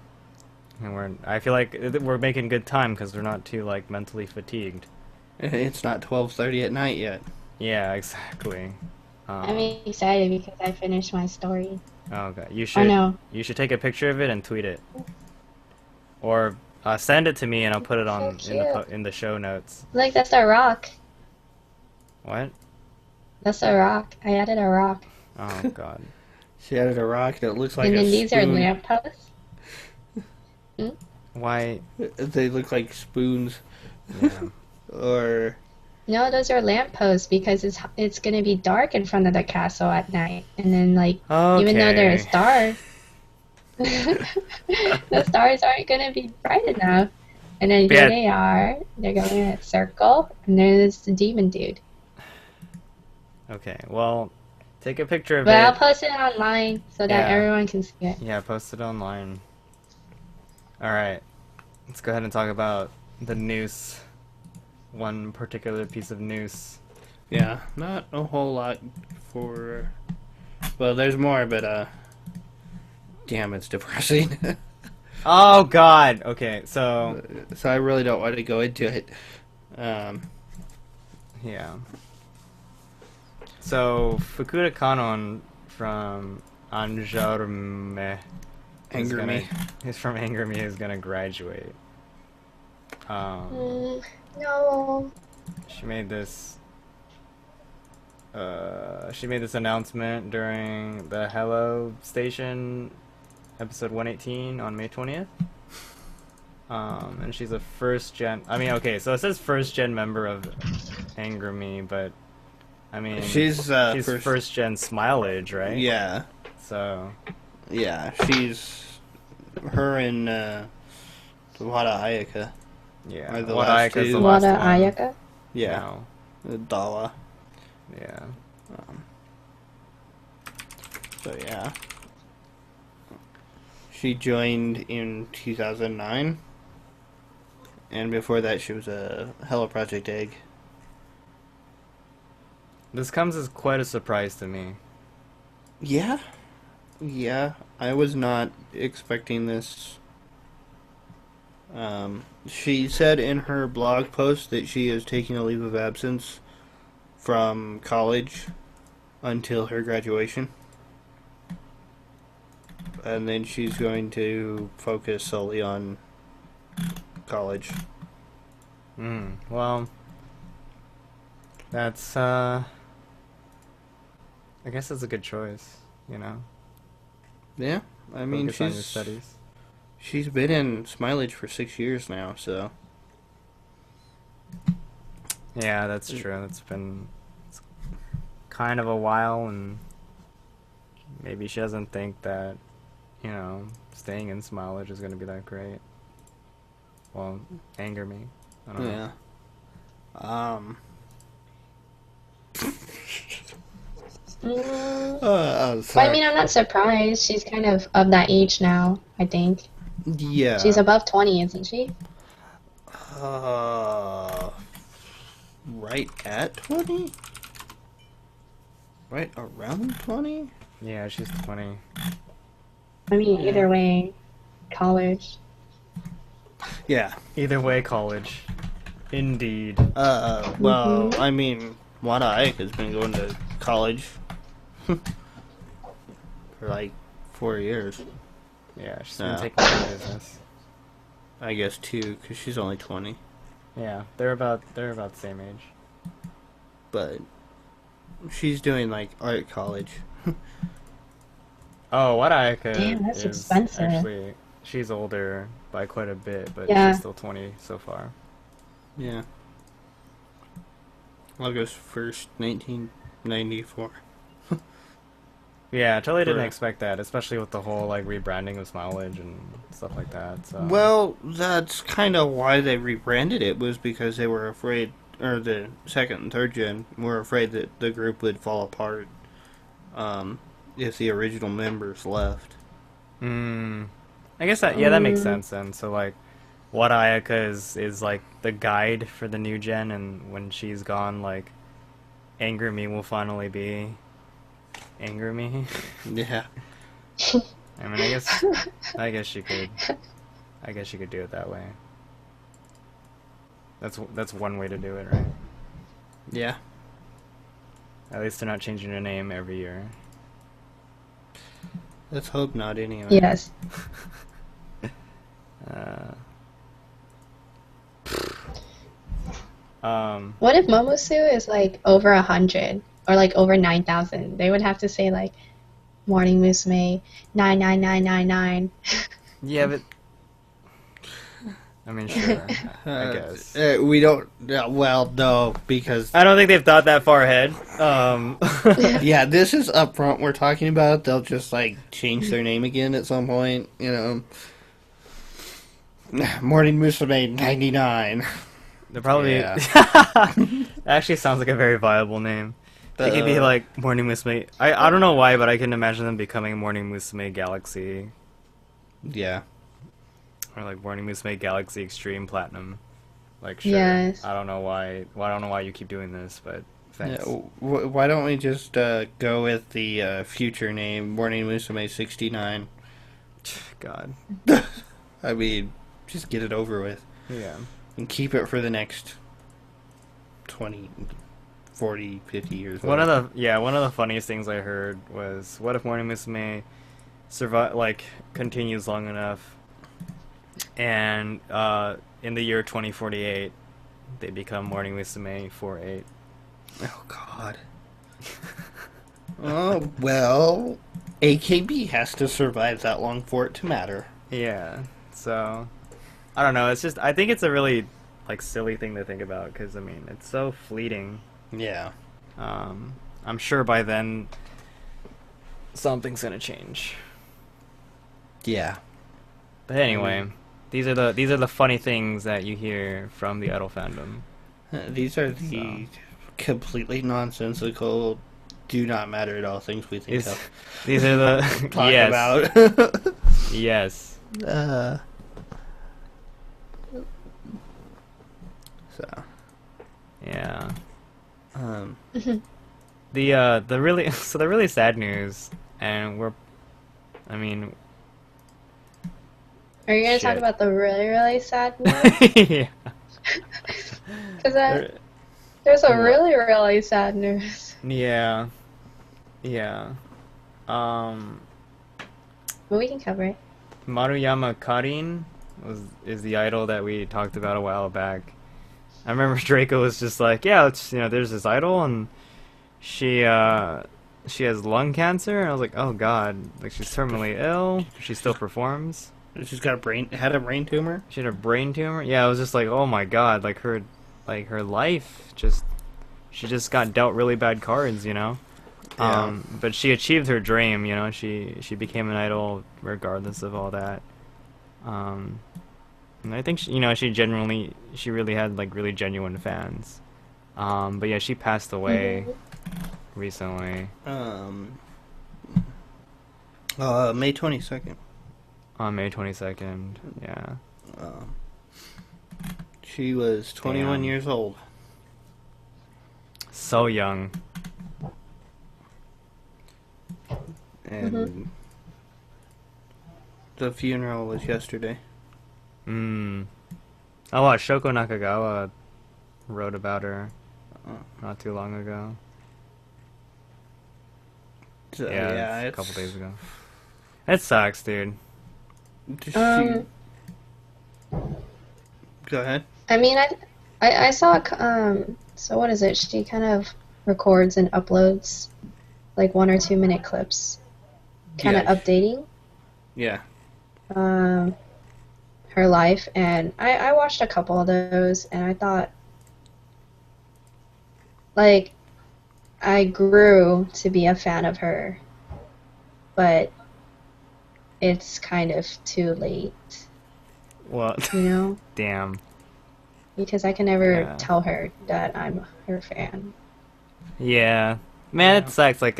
I feel like we're making good time because we're not too like mentally fatigued. It's not 12:30 at night yet. Yeah, exactly. I'm excited because I finished my story. Okay, you no. should take a picture of it and tweet it, or send it to me and I'll put it So on cute. in the show notes. Look, that's a rock. What? That's a rock. I added a rock. Oh God. She added a rock that looks like And a then these are spoon. lampposts. Why? They look like spoons. Yeah. Or No, those are lampposts because it's gonna be dark in front of the castle at night, and then like even though there are Okay. stars, the stars aren't gonna be bright enough. And then here Yeah. they are. They're going in a circle, and there's the demon dude. Okay. Well, take a picture of But I'll it. post it online so that Yeah. everyone can see it. Yeah, post it online. All right. Let's go ahead and talk about the noose. One particular piece of noose. yeah, not a whole lot for. Well, there's more, but damn, it's depressing. Oh God. Okay. So So I really don't want to go into it. yeah. So Fukuda Kanon from Anjarme. Anger me. He's from Anger Me. Is gonna graduate. No. She made this. She made this announcement during the Hello Station episode 118 on May 20th. And she's a first gen. I mean, okay, so it says first gen member of Anger Me, but I mean, She's first gen Smile Age, right? Yeah, So yeah. She's her and Wada Ayaka. yeah, Are the What last Ayaka's two. the last Wada one. Ayaka? Yeah, No. Dawa. Yeah. So yeah, she joined in 2009, and before that she was a Hello Project Egg. This comes as quite a surprise to me. Yeah, yeah. I was not expecting this. She said in her blog post that she is taking a leave of absence from college until her graduation. And then she's going to focus solely on college. Well, that's I guess that's a good choice, you know. Yeah, I mean Focus on your studies. she's been in Smilage for 6 years now, so Yeah, that's true. It's kind of a while, and maybe she doesn't think that, you know, staying in Smilage is going to be that great. Well, Anger Me. I don't know. yeah. But Sorry. I mean, I'm not surprised. She's kind of that age now, I think. Yeah. She's above 20, isn't she? Right at 20? Right around 20? Yeah, she's 20. I mean, either way, college. Yeah. Either way, college. Indeed. Well, I mean, Wada Ike has been going to college for like 4 years. Yeah, she's Yeah. been taking care of business. I guess 2, because she's only 20. Yeah, they're about the same age. But she's doing like art college. Oh, what Damn, that's is expensive. actually she's older by quite a bit, but Yeah. she's still 20 so far. Yeah. August 1st, 1994. Yeah, I totally didn't For- expect that, especially with the whole like rebranding of Smilage and stuff like that. So Well, that's kind of why they rebranded it, was because they were afraid, or the second and third gen were afraid that the group would fall apart if the original members left. I guess that that makes sense then. So like, what Ayaka is like the guide for the new gen, and when she's gone, like, Anger Me will finally be anger me. Yeah. I mean, I guess you could do it that way. That's one way to do it, right? Yeah. At least they're not changing their name every year. Let's hope not, anyway. Yes. What if Momosu is like over 100 or like over 9,000? They would have to say like Morning Musume 99999. Yeah, but I mean, sure, I guess. We don't. Well, no, because I don't think they've thought that far ahead. yeah, this is upfront. We're talking about. They'll just like change their name again at some point. You know, Morning Musume 99. They're probably. Yeah. Actually, sounds like a very viable name. They could be like Morning Musume. I don't know why, but I can imagine them becoming Morning Musume Galaxy. Yeah. Or like Morning Musume Galaxy Extreme Platinum. Like, sure. Yes. I don't know why. Well, I don't know why you keep doing this, but thanks. Yeah, why don't we just go with the future name, Morning Musume 69? God. I mean, just get it over with. Yeah. And keep it for the next 20, 40, 50 years. One of the funniest things I heard was, what if Morning Musume continues long enough, and in the year 2048, they become Morning Musume 48. Oh God. Oh well, AKB has to survive that long for it to matter. Yeah. So, I don't know. It's just, I think it's a really like silly thing to think about, because I mean, it's so fleeting. Yeah. I'm sure by then something's gonna change. Yeah. But anyway, these are the funny things that you hear from the idol fandom. These are the completely nonsensical, do not matter at all things we think of. These are the talk yes. about. Yes. So. Yeah. The really sad news, and I mean. Are you gonna talk about the really, really sad news? Yeah. Because there's a really, really sad news. Yeah. Yeah. But we can cover it. Maruyama Karin is the idol that we talked about a while back. I remember Draco was just like, yeah, there's this idol, and she has lung cancer, and I was like, oh god, like she's terminally ill. She still performs. She's got had a brain tumor. She had a brain tumor. Yeah, I was just like, oh my god, like her life she just got dealt really bad cards, you know. Yeah. But she achieved her dream, you know. She became an idol regardless of all that. And I think she really had like really genuine fans. But yeah, she passed away recently. May 22nd. On May 22nd, yeah. She was 21 Damn. years old. So young. And the funeral was yesterday. Oh, wow, Shoko Nakagawa wrote about her not too long ago. So, Yeah, a couple days ago. It sucks, dude. Go ahead. I mean, I saw, so what is it? She kind of records and uploads like 1 or 2 minute clips, kind of updating Yeah. her life, and I watched a couple of those, and I thought, like, I grew to be a fan of her, but it's kind of too late. What? You know? Damn. Because I can never tell her that I'm her fan. Yeah. Man, it sucks. Like,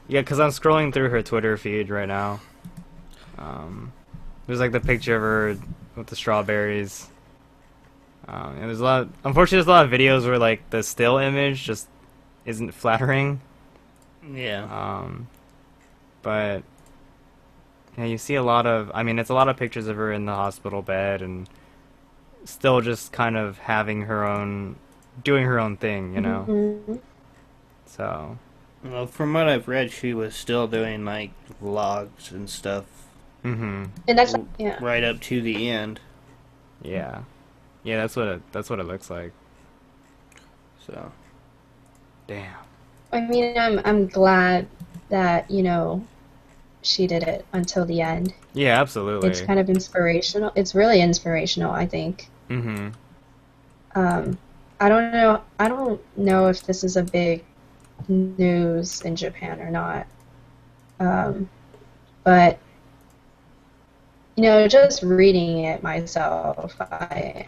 because I'm scrolling through her Twitter feed right now. There's like the picture of her with the strawberries. And unfortunately, there's a lot of videos where like the still image just isn't flattering. Yeah. But yeah, you see a lot of, I mean, it's a lot of pictures of her in the hospital bed and still just kind of having her own, doing her own thing, you know? Mhm. So, Well, from what I've read, she was still doing like vlogs and stuff mm-hmm. And that's yeah. right up to the end. Yeah. Yeah, that's what it looks like. So Damn. I mean, I'm glad that, you know, she did it until the end. Yeah, absolutely. It's kind of inspirational. It's really inspirational, I think. Mm-hmm. I don't know. I don't know if this is a big news in Japan or not. But you know, just reading it myself, I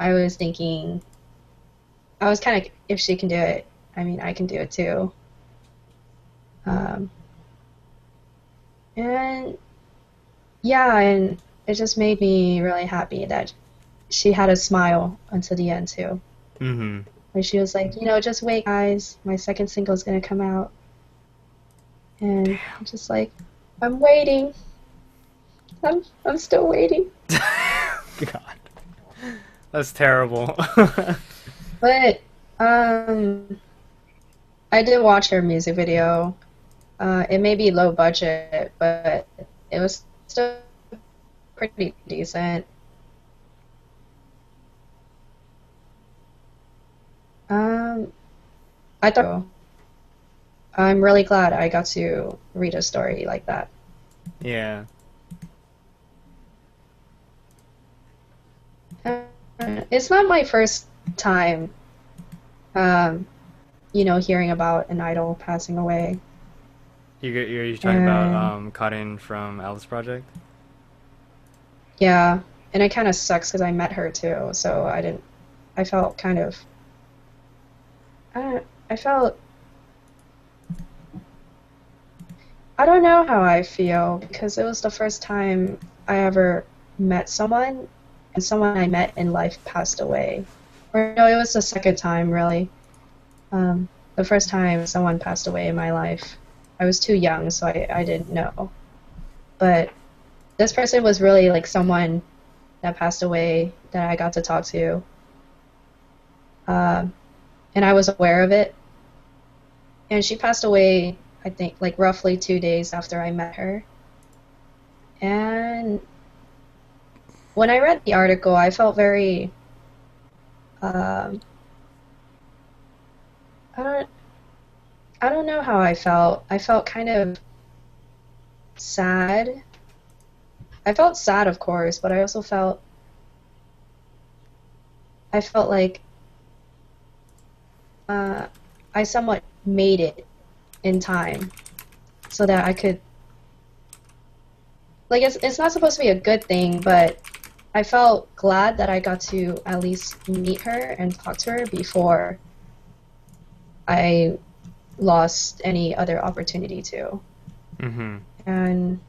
was thinking, I was kind of, if she can do it, I mean, I can do it too. And yeah, and it just made me really happy that she had a smile until the end too. Mm-hmm. Where she was like, you know, just wait, guys, my second single is gonna come out, and I'm just like, I'm waiting. I'm still waiting. God. That's terrible. But I did watch her music video. It may be low budget, but it was still pretty decent. I thought I'm really glad I got to read a story like that. Yeah. It's not my first time, you know, hearing about an idol passing away. You're talking about Karin from Alice Project? Yeah, and it kind of sucks because I met her too, so I felt kind of, I felt, I don't know how I feel because it was the first time I ever met someone, and someone I met in life passed away. Or no, it was the second time, really. The first time someone passed away in my life, I was too young, so I didn't know. But this person was really like someone that passed away that I got to talk to. And I was aware of it. And she passed away, I think, like roughly 2 days after I met her. And when I read the article, I felt very, I don't know how I felt. I felt kind of sad. I felt sad, of course, but I also felt, like I somewhat made it in time so that I could, like, it's not supposed to be a good thing, but I felt glad that I got to at least meet her and talk to her before I lost any other opportunity to. Mm-hmm. And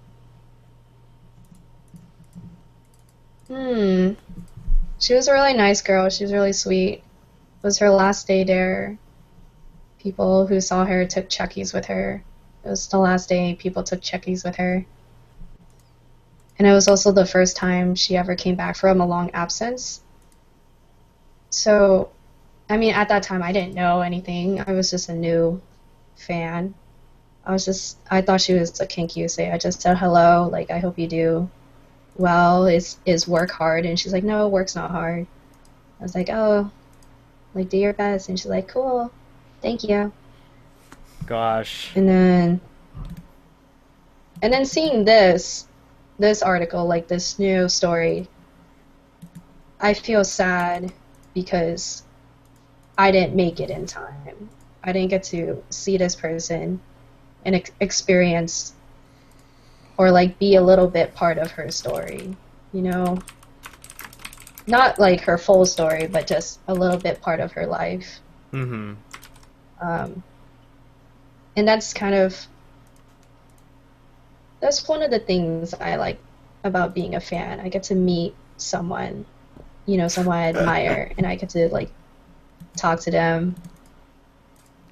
she was a really nice girl. She was really sweet. It was her last day there. People who saw her took Chuckies with her. It was the last day people took Chuckies with her. And it was also the first time she ever came back from a long absence. So, I mean, at that time I didn't know anything. I was just a new fan. I thought she was a Kinkyu. I just said hello, like, I hope you do well. Is work hard? And she's like, no, work's not hard. I was like, oh, like, do your best. And she's like, cool, thank you. Gosh. And then seeing this article, like this new story, I feel sad because I didn't make it in time. I didn't get to see this person and experience or like be a little bit part of her story, you know? Not like her full story, but just a little bit part of her life. Mm-hmm. And that's one of the things I like about being a fan. I get to meet someone, you know, someone I admire, and I get to like talk to them,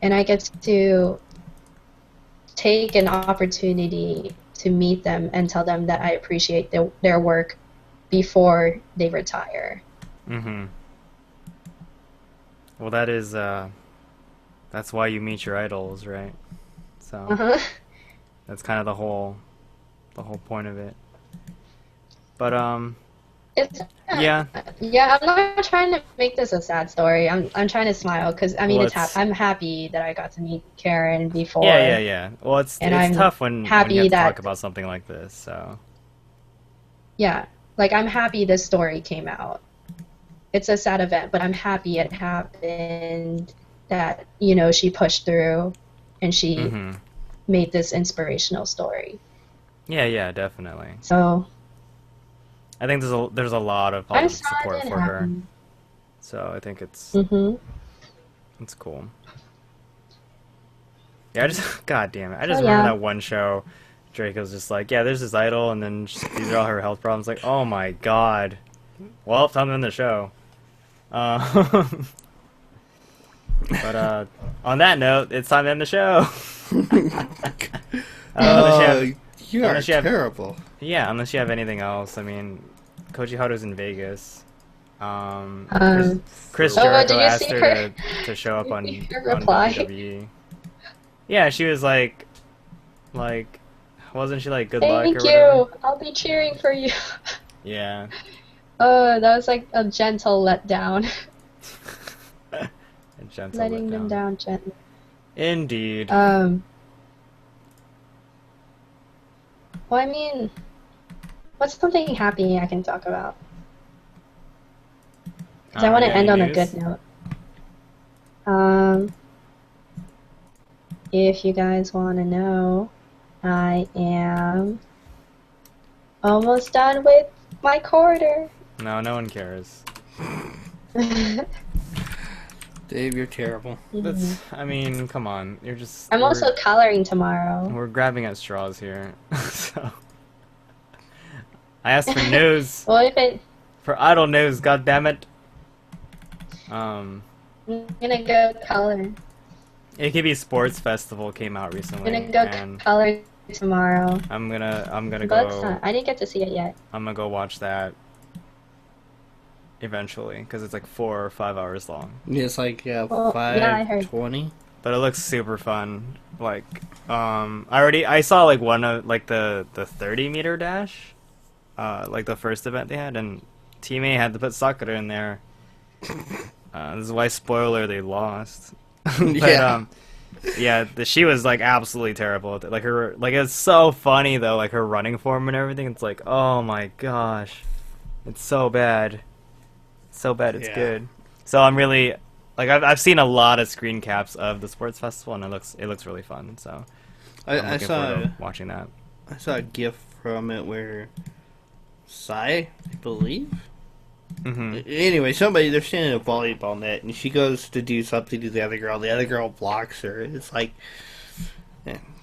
and I get to take an opportunity to meet them and tell them that I appreciate their work before they retire. Mm-hmm. Well, that is, that's why you meet your idols, right? So, Uh-huh. that's kind of the whole point of it. But, It's yeah. Yeah, I'm not trying to make this a sad story. I'm trying to smile because I mean Well, I'm happy that I got to meet Karen before. Yeah. Well, it's I'm tough when you happy have to that talk about something like this, so. yeah, like I'm happy this story came out. It's a sad event, but I'm happy it happened. That she pushed through, and she Mm-hmm. made this inspirational story. Yeah, definitely. So I think there's a lot of I'm positive sad support it for her, happened. so I think it's cool. Yeah, God damn it, I just remember that one show. Draco's just like, yeah, there's this idol, and then these are all her health problems. Like, oh my god. Well, time to end the show. But on that note, it's time to end the show. You are unless you have- terrible. Yeah, unless you have anything else. I mean, Koji Haru's in Vegas. Chris Oh, Jericho did you asked see her her- to show up on her reply? WWE. Yeah, she was like, wasn't she like, good luck or Thank whatever? you. I'll be cheering for you. Yeah. Oh, that was like a gentle letdown. A gentle Letting them letdown. down gently. Indeed. Well, I mean, what's something happy I can talk about? Because I want to Yeah, end on a news? good note. If you guys want to know, I am almost done with my quarter. No one cares. Dave, you're terrible. That's, I mean, come on. You're just. I'm also coloring tomorrow. We're grabbing at straws here. So. I asked for news. Well, if it, For idol news, goddammit. I'm gonna go color. AKB Sports Festival came out recently, I'm gonna go and color tomorrow. I'm gonna But go. I didn't get to see it yet. I'm gonna go watch that eventually because it's like 4 or 5 hours long. It's like Well, yeah, I heard. 5:20. But it looks super fun. Like, I saw like one of like the 30-meter dash, like the first event they had, and Team A had to put Sakura in there. This is why, spoiler, they lost. But, Yeah. she was like absolutely terrible. Like it's so funny though, like her running form and everything. It's like, oh my gosh, it's so bad, so bad. It's Yeah. good. So I'm really like I've seen a lot of screen caps of the sports festival, and it looks really fun. So I'm I looking saw forward to watching that. a GIF from it where Sai, I believe. Hmm. Anyway, they're standing in a volleyball net, and she goes to do something to the other girl. The other girl blocks her. It's like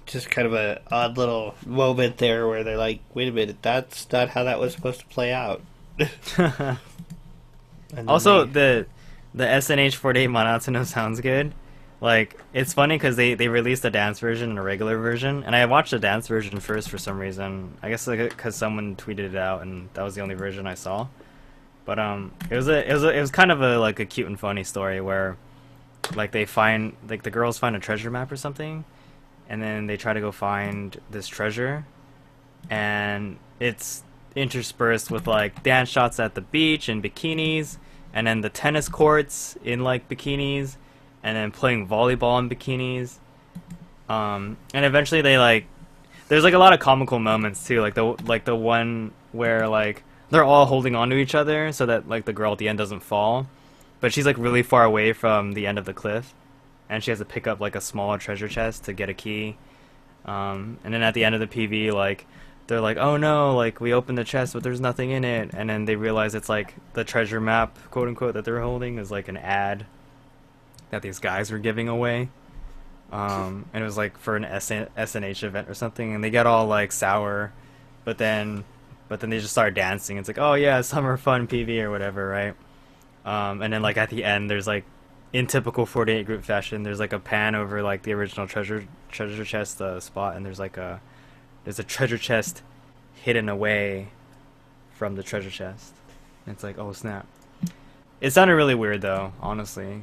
just kind of a odd little moment there where they're like, "Wait a minute, that's not how that was supposed to play out." And then Also, they- the SNH48 Monotone sounds good. Like, it's funny because they released a dance version and a regular version, and I watched the dance version first for some reason. I guess because someone tweeted it out, and that was the only version I saw. But it was kind of a cute and funny story where like the girls find a treasure map or something, and then they try to go find this treasure, and it's interspersed with like dance shots at the beach in bikinis, and then the tennis courts in like bikinis, and then playing volleyball in bikinis. And eventually there's like a lot of comical moments too, like the one where like they're all holding on to each other so that like the girl at the end doesn't fall, but she's like really far away from the end of the cliff, and she has to pick up like a smaller treasure chest to get a key. And then at the end of the PV, like they're like, oh no, like we opened the chest but there's nothing in it, and then they realize it's like the treasure map, quote unquote, that they're holding is like an ad that these guys were giving away. And it was like for an SNH event or something, and they get all like sour, but then they just start dancing. It's like, oh yeah, summer fun PV or whatever, right? And then like at the end, there's like, in typical 48 group fashion, there's like a pan over like the original treasure treasure chest spot, and there's a treasure chest hidden away from the treasure chest. And it's like, oh snap. It sounded really weird though, honestly.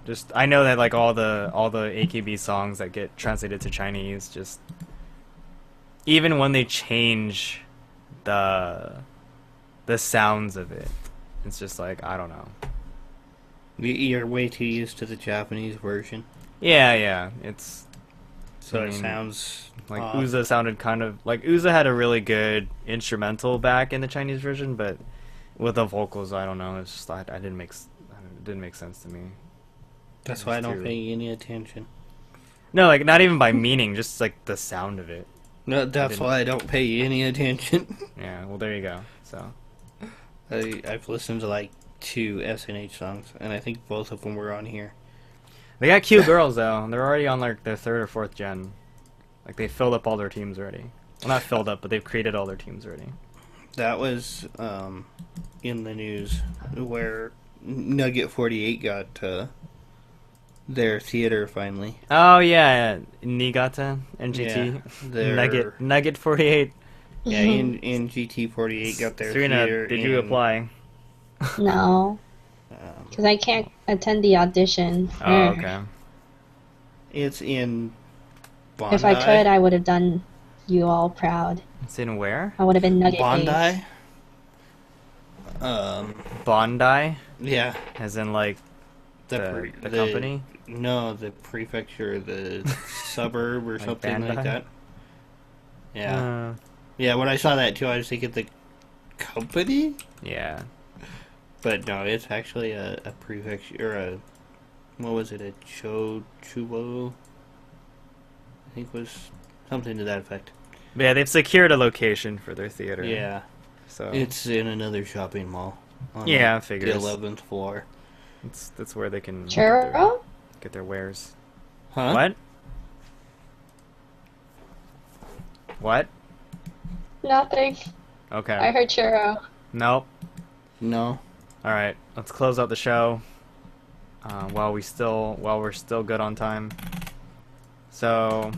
Just I know that like all the AKB songs that get translated to Chinese, just even when they change the sounds of it, it's just like, I don't know. You're way too used to the Japanese version. Yeah, it's So I it mean, sounds like off. Uza sounded kind of like Uza had a really good instrumental back in the Chinese version, but with the vocals, I don't know. It's just it didn't make sense to me. That's why I don't too- pay any attention. No, like not even by meaning, just like the sound of it. No, that's didn't- why I don't pay any attention. Yeah, well there you go. So I've listened to like 2 SNH songs, and I think both of them were on here. they got cute girls though. They're already on like their 3rd or 4th gen. Like they filled up all their teams already. Well, not filled up, but they've created all their teams already. That was in the news where Nugget 48 got their theater finally. Oh yeah, Niigata NGT Yeah, their- Nugget 48. Yeah, in GT 48 got their Serena, theater. did you apply? No, because I can't attend the audition. Oh, okay. It's in Bondi. If I could, I would have done you all proud. It's in where? I would have been Nugget Bondi. Ace. Bondi, Yeah, as in like the company. No, the prefecture, the suburb, or Like something like Bandai? that. Yeah, Uh, yeah. When I saw that too, I was thinking the company, yeah. but no, it's actually a prefecture or a what was it? A chuo? I think was something to that effect. But yeah, they've secured a location for their theater. Yeah, So it's in another shopping mall. On Yeah, like figures. the 11th floor. that's where they can Churro? get their wares. Huh? What? What? Nothing. Okay. I heard churro. Nope. No. All right. Let's close out the show. While we're still good on time. So,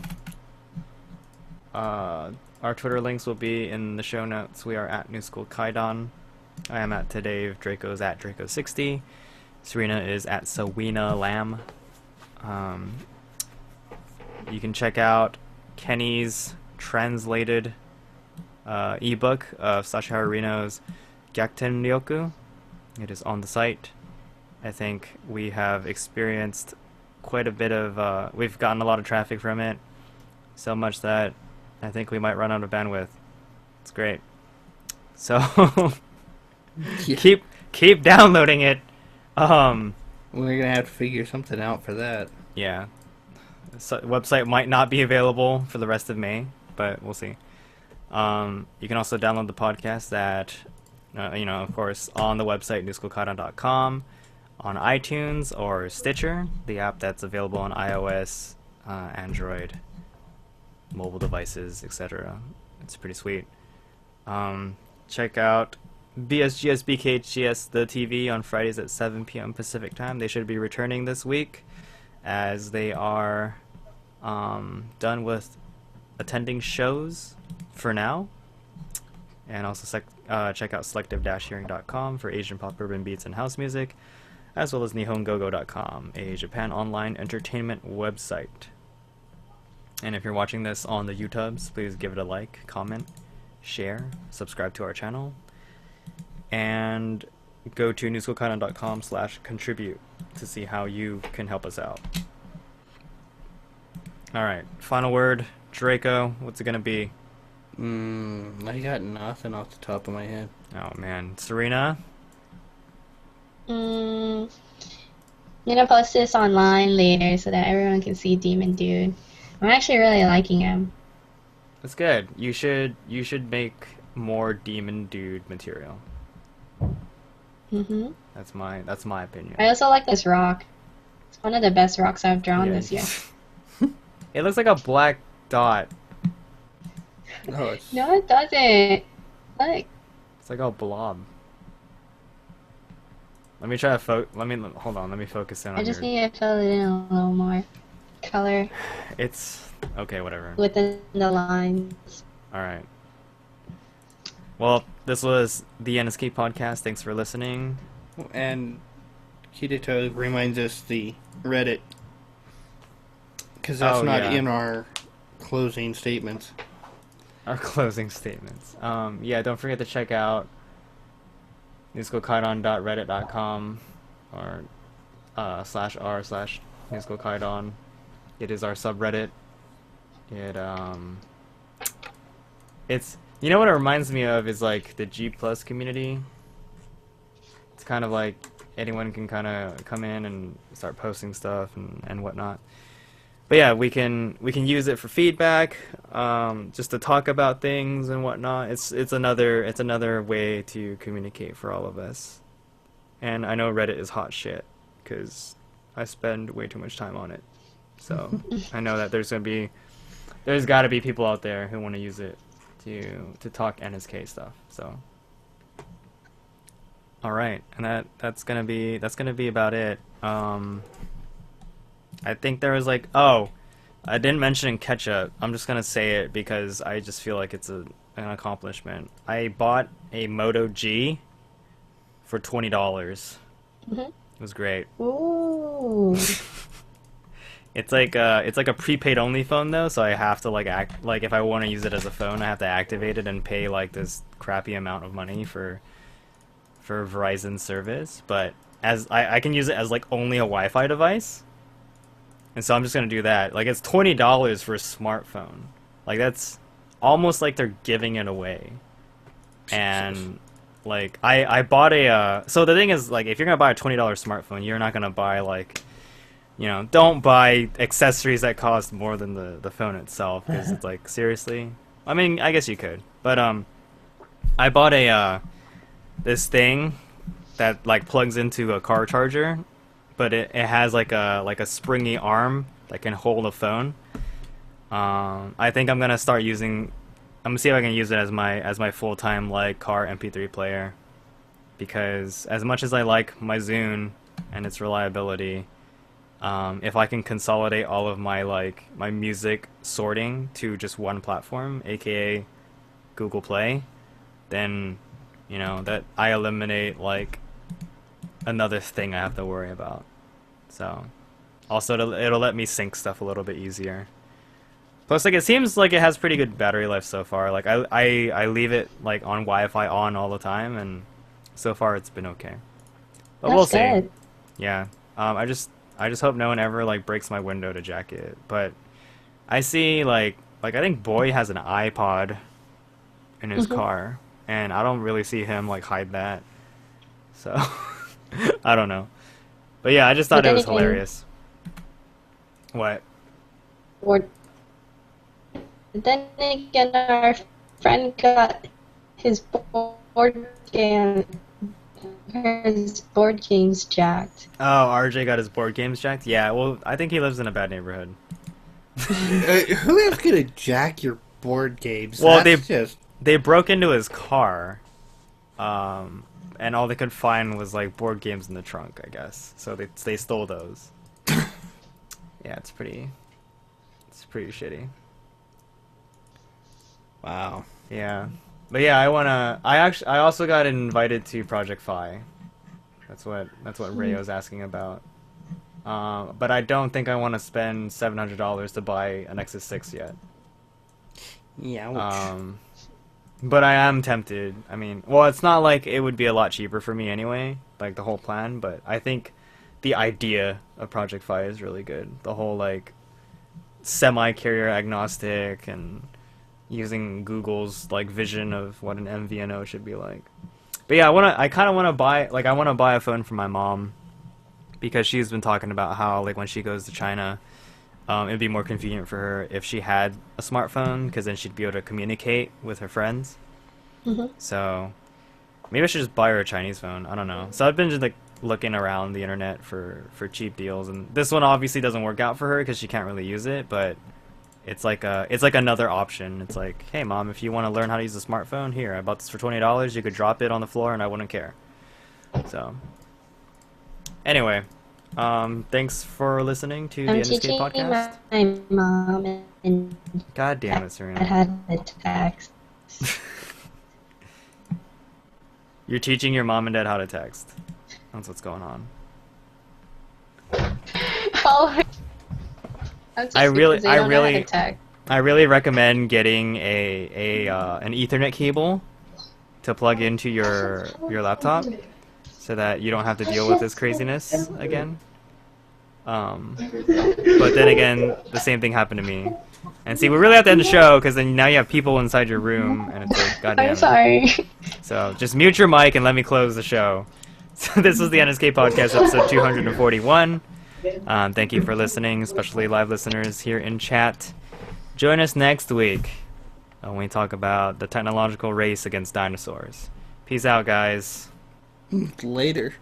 our Twitter links will be in the show notes. We are at New School Kaidan. I am at Tadave. Draco's at Draco60. Serena is at Sawina Lamb. You can check out Kenny's translated ebook of Sasha Reno's Gyakuten Ryoku. It is on the site. I think we have experienced quite a bit of, we've gotten a lot of traffic from it, so much that I think we might run out of bandwidth. It's great. So, Yeah. keep downloading it. We're gonna have to figure something out for that. Yeah. The website might not be available for the rest of May, but we'll see. You can also download the podcast at, of course, on the website, newschoolkaidan.com, on iTunes or Stitcher, the app that's available on iOS, Android, mobile devices, etc. It's pretty sweet. Check out BSGS BKHGS the TV on Fridays at 7 p.m. Pacific time. They should be returning this week, as they are done with attending shows for now. And also check out selective-hearing.com for Asian pop, urban beats, and house music, as well as nihongogo.com, a Japan online entertainment website. And if you're watching this on the YouTubes, please give it a like, comment, share, subscribe to our channel, and go to newschoolkaidan.com/contribute to see how you can help us out. Alright, final word. Draco, what's it gonna be? I got nothing off the top of my head. Oh man. Serena? I'm gonna post this online later so that everyone can see Demon Dude. I'm actually really liking him. That's good. You should make more Demon Dude material. That's my opinion. I also like this rock. It's one of the best rocks I've drawn Yeah. this year. It looks like a black dot. Oh, it's No, it doesn't. Look. It's like a blob. Let me hold on. Let me focus in on I just your. need to fill it in a little more. color It's okay, whatever. within the lines. All right. Well, this was the NSK Podcast. Thanks for listening. And Kirito reminds us the Reddit, because that's not in our closing statements. Our closing statements. Yeah, don't forget to check out musicalkaidon.reddit.com or /r/musicalkaidon. It is our subreddit. It's, you know what it reminds me of is like the G Plus community. It's kind of like anyone can kind of come in and start posting stuff and whatnot. But yeah, we can use it for feedback, just to talk about things and whatnot. It's another way to communicate for all of us. And I know Reddit is hot shit because I spend way too much time on it. So I know that there's got to be people out there who want to use it to talk NSK stuff. So all right, and that's gonna be about it. I think there was like, I didn't mention ketchup. I'm just gonna say it because I just feel like it's an accomplishment. I bought a Moto G for $20. Mm-hmm. It was great. Ooh. It's like a prepaid only phone though, so I have to like if I want to use it as a phone, I have to activate it and pay like this crappy amount of money for Verizon service. But as I can use it as like only a Wi-Fi device, and so I'm just gonna do that. Like it's $20 for a smartphone. Like that's almost like they're giving it away. And like I bought a so the thing is, like, if you're gonna buy a $20 smartphone, you're not gonna buy like, you know, don't buy accessories that cost more than the phone itself, because it's like, seriously? I mean, I guess you could. But I bought a this thing that like plugs into a car charger, but it has like a springy arm that can hold a phone. I think I'm gonna see if I can use it as my full-time like car MP3 player, because as much as I like my Zune and its reliability, if I can consolidate all of my music sorting to just one platform, aka Google Play, then, you know, that I eliminate like another thing I have to worry about. So also it'll let me sync stuff a little bit easier. Plus, like, it seems like it has pretty good battery life so far. Like I leave it like on Wi-Fi on all the time, and so far it's been okay. But That's we'll see. good. Yeah. I just hope no one ever like breaks my window to jack it. But I see like I think Boy has an iPod in his car, and I don't really see him like hide that. So I don't know. But yeah, I just thought it was hilarious. What? Or then again, our friend got his board games jacked. Oh, RJ got his board games jacked? Yeah, well, I think he lives in a bad neighborhood. Who is gonna jack your board games? Well, That's they broke into his car, and all they could find was like board games in the trunk, I guess. So they stole those. Yeah, it's pretty shitty. Wow. Yeah, but yeah, I also got invited to Project Fi. That's what Rayo's asking about. But I don't think I want to spend $700 to buy an Nexus 6 yet. Yeah. But I am tempted. I mean, well, it's not like it would be a lot cheaper for me anyway, like the whole plan, but I think the idea of Project Fi is really good. The whole like semi-carrier agnostic and using Google's like vision of what an MVNO should be like. But yeah, I kind of want to buy a phone for my mom, because she's been talking about how like when she goes to China, it'd be more convenient for her if she had a smartphone, because then she'd be able to communicate with her friends. So maybe I should just buy her a Chinese phone. I don't know. So I've been just like looking around the internet for cheap deals, and this one obviously doesn't work out for her because she can't really use it, but it's like another option. It's like, hey mom, if you want to learn how to use a smartphone, here, I bought this for $20. You could drop it on the floor and I wouldn't care. So anyway, Thanks for listening to the I'm NSK teaching Podcast. my mom and God damn it, dad Serena. how to text. You're teaching your mom and dad how to text. That's what's going on. Oh, I'm I really- they don't know how to really- text. I really recommend getting an Ethernet cable to plug into your laptop, so that you don't have to deal with this craziness again. But then again, the same thing happened to me. And see, we really have to end the show, because then now you have people inside your room, and it's like, goddamn. I'm sorry. So just mute your mic and let me close the show. So this was the NSK Podcast, episode 241. Thank you for listening, especially live listeners here in chat. Join us next week when we talk about the technological race against dinosaurs. Peace out, guys. Later.